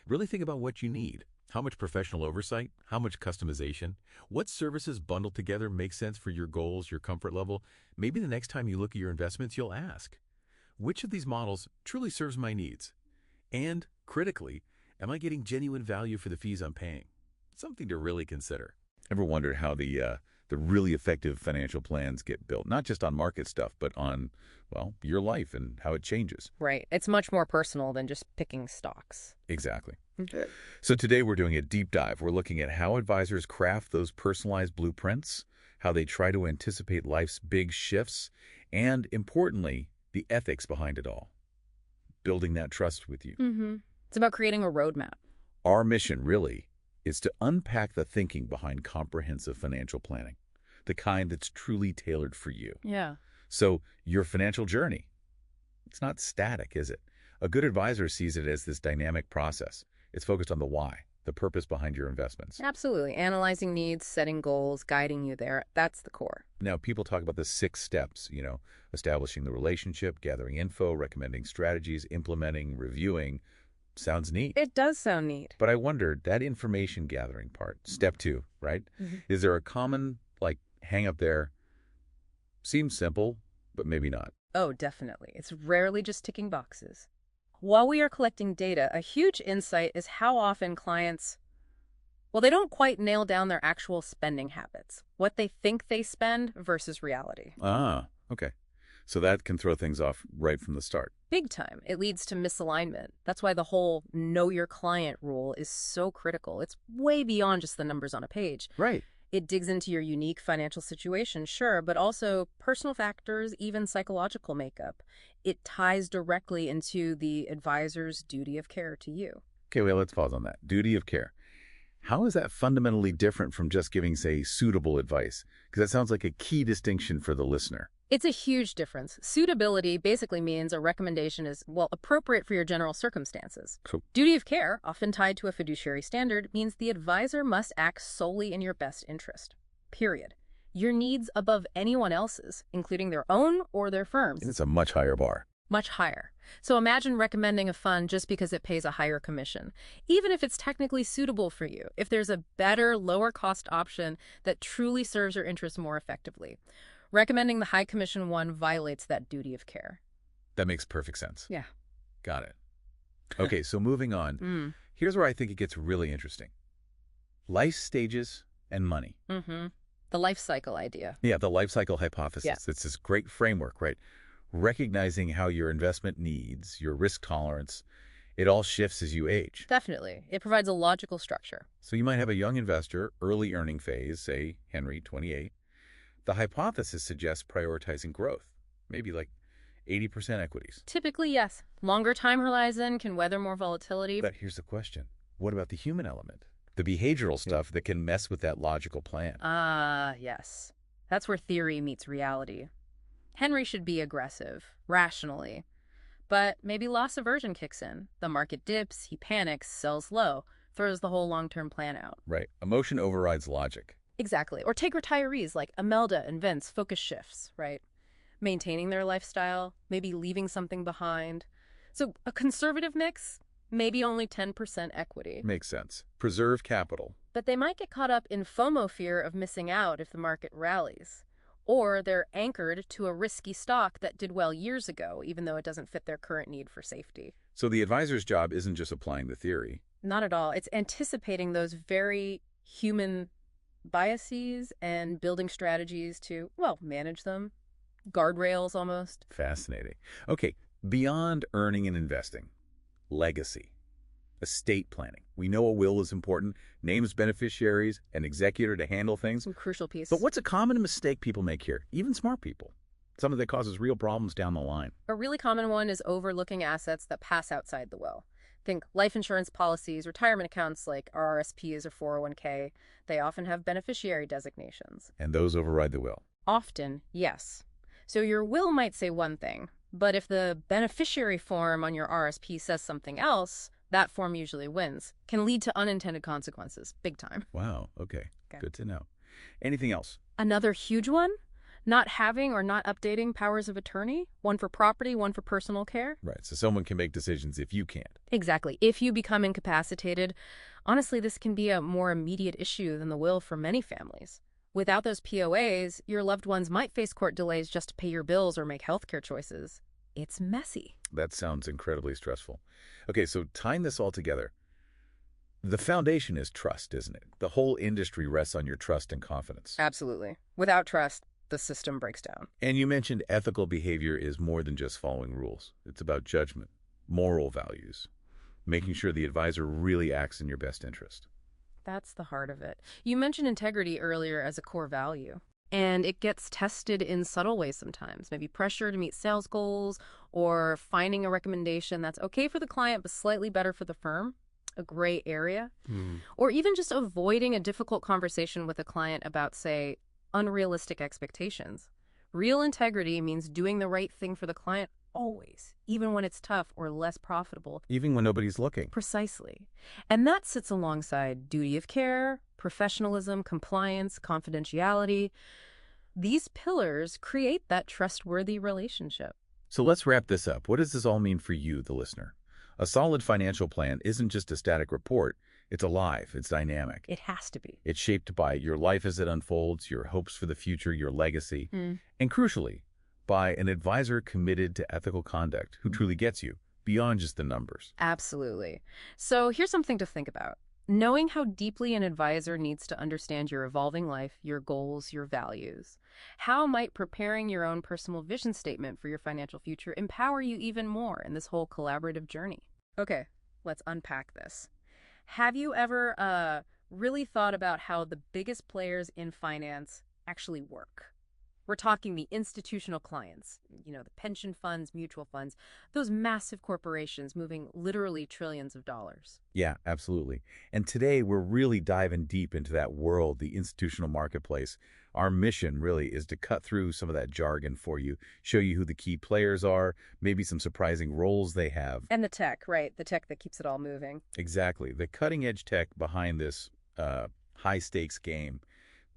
Really think about what you need. How much professional oversight? How much customization? What services bundled together make sense for your goals, your comfort level? Maybe the next time you look at your investments, you'll ask, which of these models truly serves my needs? And, critically, am I getting genuine value for the fees I'm paying? Something to really consider. Ever wondered how the really effective financial plans get built? Not just on market stuff, but on, well, your life and how it changes. Right. It's much more personal than just picking stocks. Exactly. Okay. So today we're doing a deep dive. We're looking at how advisors craft those personalized blueprints, how they try to anticipate life's big shifts, and importantly, the ethics behind it all. Building that trust with you. It's about creating a roadmap. Our mission, really, is to unpack the thinking behind comprehensive financial planning, the kind that's truly tailored for you. Yeah. So your financial journey, it's not static, is it? A good advisor sees it as this dynamic process. It's focused on the why, the purpose behind your investments. Absolutely. Analyzing needs, setting goals, guiding you there. That's the core. Now, people talk about the 6 steps, establishing the relationship, gathering info, recommending strategies, implementing, reviewing. Sounds neat. It does sound neat. But I wondered, that information gathering part, step 2, right? Is there a common, hang up there? Seems simple, but maybe not. Oh, definitely. It's rarely just ticking boxes. While we are collecting data, a huge insight is how often clients, they don't quite nail down their actual spending habits, what they think they spend versus reality. Ah, okay. So that can throw things off right from the start. Big time. It leads to misalignment. That's why the whole know your client rule is so critical. It's way beyond just the numbers on a page. Right. It digs into your unique financial situation, sure, but also personal factors, even psychological makeup. It ties directly into the advisor's duty of care to you. Okay, well, let's pause on that. Duty of care. How is that fundamentally different from just giving, say, suitable advice? Because that sounds like a key distinction for the listener. It's a huge difference. Suitability basically means a recommendation is, appropriate for your general circumstances. So, Duty of care, often tied to a fiduciary standard, means the advisor must act solely in your best interest. Period. Your needs above anyone else's, including their own or their firm's. it's a much higher bar. Much higher. So imagine recommending a fund just because it pays a higher commission, even if it's technically suitable for you, if there's a better, lower-cost option that truly serves your interests more effectively. Recommending the high commission one violates that duty of care. That makes perfect sense. Yeah. Got it. Okay, so moving on. Here's where I think it gets really interesting. Life stages and money. The life cycle idea. Yeah, the life cycle hypothesis. Yeah. It's this great framework, right? Recognizing how your investment needs, your risk tolerance, it all shifts as you age. Definitely. It provides a logical structure. So you might have a young investor, early earning phase, say Henry, 28. The hypothesis suggests prioritizing growth, maybe 80% equities. Typically, yes. Longer time horizon can weather more volatility. But here's the question. What about the human element? The behavioral stuff that can mess with that logical plan. Yes. That's where theory meets reality. Henry should be aggressive, rationally. But maybe loss aversion kicks in. The market dips, he panics, sells low, throws the whole long-term plan out. Right. Emotion overrides logic. Exactly. Or take retirees like Imelda and Vince, focus shifts, right? Maintaining their lifestyle, maybe leaving something behind. So a conservative mix, maybe only 10% equity. Makes sense. Preserve capital. But they might get caught up in FOMO fear of missing out if the market rallies. Or they're anchored to a risky stock that did well years ago, even though it doesn't fit their current need for safety. So the advisor's job isn't just applying the theory. Not at all. It's anticipating those very human biases and building strategies to, manage them. Guardrails almost. Fascinating. Okay, beyond earning and investing, Legacy. Estate planning. We know a will is important, names beneficiaries, an executor to handle things. Some crucial piece. But what's a common mistake people make here? Even smart people. Something that causes real problems down the line. A really common one is overlooking assets that pass outside the will. Think life insurance policies, retirement accounts like RRSPs or 401k. They often have beneficiary designations. And those override the will. Often, yes. So your will might say one thing, but if the beneficiary form on your RSP says something else, that form usually wins. Can lead to unintended consequences, big time. Wow, okay. Good to know. Anything else? Another huge one? Not having or not updating powers of attorney, one for property, one for personal care. Right, so someone can make decisions if you can't. Exactly. If you become incapacitated, honestly, this can be a more immediate issue than the will for many families. Without those POAs, your loved ones might face court delays just to pay your bills or make healthcare choices. It's messy. That sounds incredibly stressful. Okay, so tying this all together, the foundation is trust, isn't it? The whole industry rests on your trust and confidence. Absolutely. Without trust, the system breaks down. And you mentioned ethical behavior is more than just following rules. It's about judgment, moral values, making sure the advisor really acts in your best interest. That's the heart of it. You mentioned integrity earlier as a core value. And it gets tested in subtle ways sometimes. Maybe pressure to meet sales goals or finding a recommendation that's okay for the client but slightly better for the firm, a gray area. Or even just avoiding a difficult conversation with a client about, say, unrealistic expectations. Real integrity means doing the right thing for the client always, even when it's tough or less profitable. Even when nobody's looking. Precisely. And that sits alongside duty of care, professionalism, compliance, confidentiality. These pillars create that trustworthy relationship. So let's wrap this up. What does this all mean for you, the listener? A solid financial plan isn't just a static report. It's alive. It's dynamic. It has to be. It's shaped by your life as it unfolds, your hopes for the future, your legacy, and crucially, by an advisor committed to ethical conduct who truly gets you beyond just the numbers. Absolutely. So here's something to think about. Knowing how deeply an advisor needs to understand your evolving life, your goals, your values. How might preparing your own personal vision statement for your financial future empower you even more in this whole collaborative journey? Okay, let's unpack this. Have you ever really thought about how the biggest players in finance actually work? We're talking the institutional clients, the pension funds, mutual funds, those massive corporations moving literally trillions of dollars. Yeah, absolutely. And today we're really diving deep into that world, the institutional marketplace. Our mission really is to cut through some of that jargon for you, show you who the key players are, maybe some surprising roles they have. And the tech, right? The tech that keeps it all moving. Exactly. The cutting-edge tech behind this high-stakes game.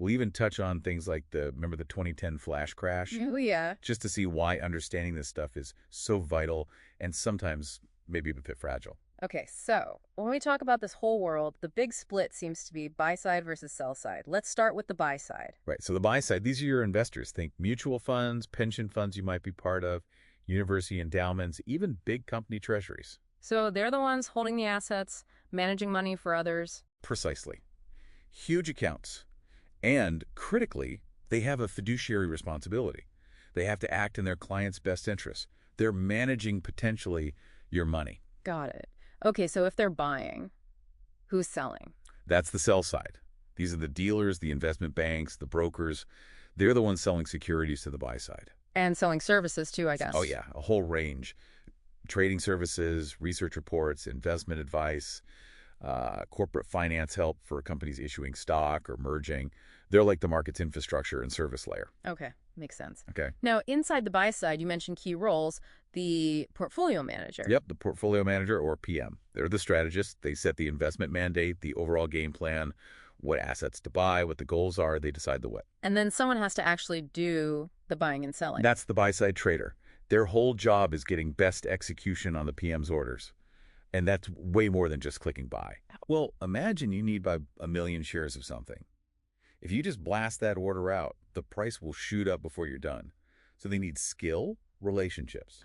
We'll even touch on things like remember the 2010 flash crash? Oh, yeah. Just to see why understanding this stuff is so vital and sometimes maybe a bit fragile. Okay, so when we talk about this whole world, the big split seems to be buy side versus sell side. Let's start with the buy side. Right. So the buy side, these are your investors. Think mutual funds, pension funds you might be part of, university endowments, even big company treasuries. So they're the ones holding the assets, managing money for others. Precisely. Huge accounts. And critically, they have a fiduciary responsibility. They have to act in their client's best interests. They're managing potentially your money. Got it. Okay, so if they're buying, who's selling? That's the sell side. These are the dealers, the investment banks, the brokers. They're the ones selling securities to the buy side. And selling services too, I guess. Oh, yeah, a whole range. Trading services, research reports, investment advice, corporate finance help for companies issuing stock or merging. They're like the market's infrastructure and service layer. Okay, makes sense. Okay. Now, inside the buy side, you mentioned key roles, the portfolio manager. Yep, the portfolio manager or PM. They're the strategists. They set the investment mandate, the overall game plan, what assets to buy, what the goals are. They decide the what. And then someone has to actually do the buying and selling. That's the buy-side trader. Their whole job is getting best execution on the PM's orders. And that's way more than just clicking buy. Well, imagine you need buy 1 million shares of something. If you just blast that order out, the price will shoot up before you're done. So they need skill, relationships.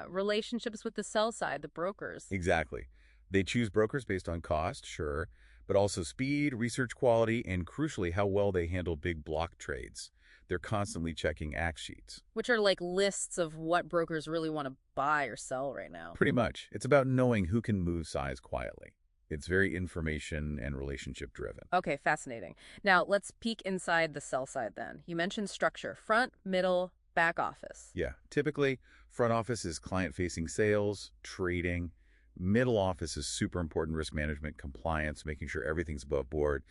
Relationships with the sell side, the brokers. Exactly. They choose brokers based on cost, sure, but also speed, research quality, and crucially, how well they handle big block trades. They're constantly checking act sheets. Which are like lists of what brokers really want to buy or sell right now. Pretty much. It's about knowing who can move size quietly. It's very information and relationship driven. Okay, fascinating. Now, let's peek inside the sell side then. You mentioned structure, front, middle, back office. Yeah, typically, front office is client-facing sales, trading. Middle office is super important risk management, compliance, making sure everything's above board.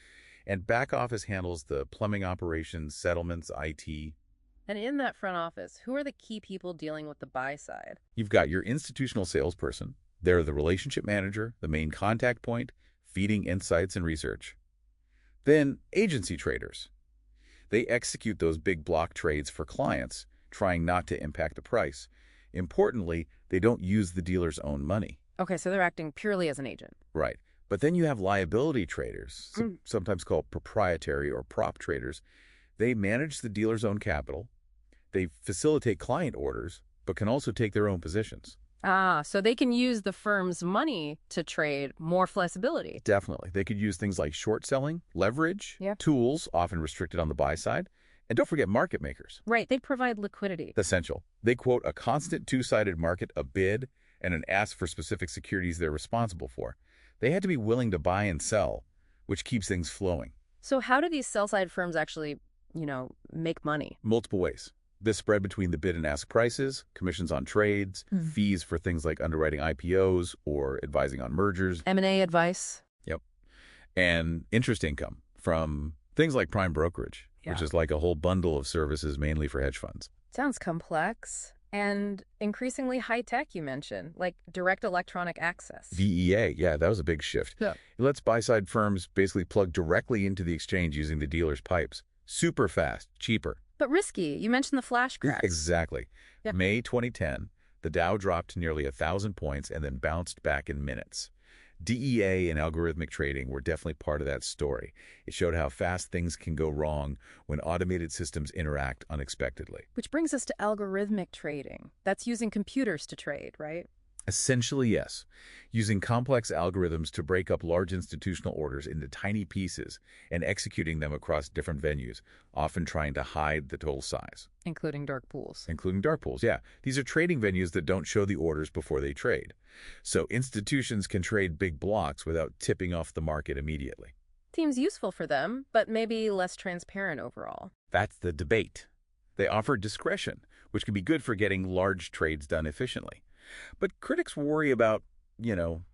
And back office handles the plumbing operations, settlements, IT. And in that front office, who are the key people dealing with the buy side? You've got your institutional salesperson. They're the relationship manager, the main contact point, feeding insights and research. Then agency traders. They execute those big block trades for clients, trying not to impact the price. Importantly, they don't use the dealer's own money. Okay, so they're acting purely as an agent. Right. But then you have liability traders, sometimes called proprietary or prop traders. They manage the dealer's own capital. They facilitate client orders, but can also take their own positions. Ah, so they can use the firm's money to trade, more flexibility. Definitely. They could use things like short selling, leverage, tools, often restricted on the buy side. And don't forget market makers. Right, they provide liquidity. Essential. They quote a constant two-sided market, a bid, and an ask for specific securities they're responsible for. They had to be willing to buy and sell, which keeps things flowing. So how do these sell-side firms actually, make money? Multiple ways. The spread between the bid and ask prices, commissions on trades, fees for things like underwriting IPOs or advising on mergers. M&A advice? Yep. And interest income from things like prime brokerage, which is like a whole bundle of services mainly for hedge funds. Sounds complex. And increasingly high-tech, you mentioned, like direct electronic access. VEA, yeah, that was a big shift. Yeah. It lets buy-side firms basically plug directly into the exchange using the dealer's pipes. Super fast, cheaper. But risky. You mentioned the flashcards. Exactly. Yeah. May 2010, the Dow dropped to nearly 1,000 points and then bounced back in minutes. DEA and algorithmic trading were definitely part of that story. It showed how fast things can go wrong when automated systems interact unexpectedly. Which brings us to algorithmic trading. That's using computers to trade, right? Essentially, yes. Using complex algorithms to break up large institutional orders into tiny pieces and executing them across different venues, often trying to hide the total size. Including dark pools. Including dark pools, yeah. These are trading venues that don't show the orders before they trade. So institutions can trade big blocks without tipping off the market immediately. Seems useful for them, but maybe less transparent overall. That's the debate. They offer discretion, which can be good for getting large trades done efficiently. But critics worry about,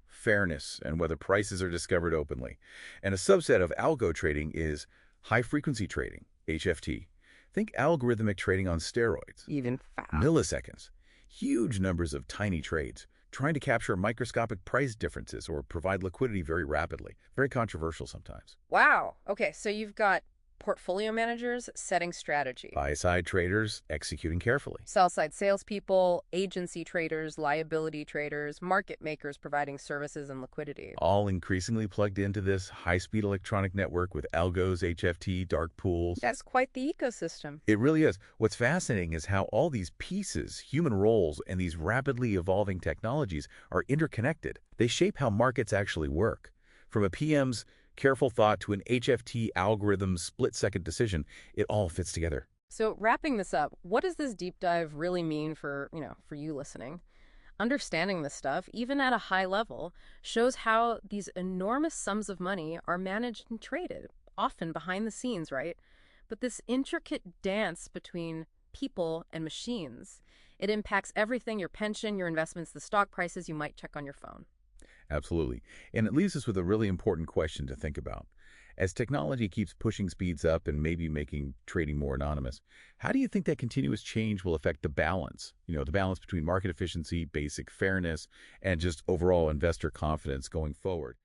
fairness and whether prices are discovered openly. And a subset of algo trading is high-frequency trading, HFT. Think algorithmic trading on steroids. Even fast. Milliseconds. Huge numbers of tiny trades, trying to capture microscopic price differences or provide liquidity very rapidly. Very controversial sometimes. Wow. Okay, so you've got portfolio managers setting strategy. Buy-side traders executing carefully. Sell-side salespeople, agency traders, liability traders, market makers providing services and liquidity. All increasingly plugged into this high-speed electronic network with algos, HFT, dark pools. That's quite the ecosystem. It really is. What's fascinating is how all these pieces, human roles, and these rapidly evolving technologies are interconnected. They shape how markets actually work. From a PM's careful thought to an HFT algorithm split-second decision, it all fits together. So wrapping this up, what does this deep dive really mean for you listening? Understanding this stuff, even at a high level, shows how these enormous sums of money are managed and traded, often behind the scenes, right? But this intricate dance between people and machines, it impacts everything, your pension, your investments, the stock prices you might check on your phone. Absolutely. And it leaves us with a really important question to think about. As technology keeps pushing speeds up and maybe making trading more anonymous, how do you think that continuous change will affect the balance? The balance between market efficiency, basic fairness, and just overall investor confidence going forward?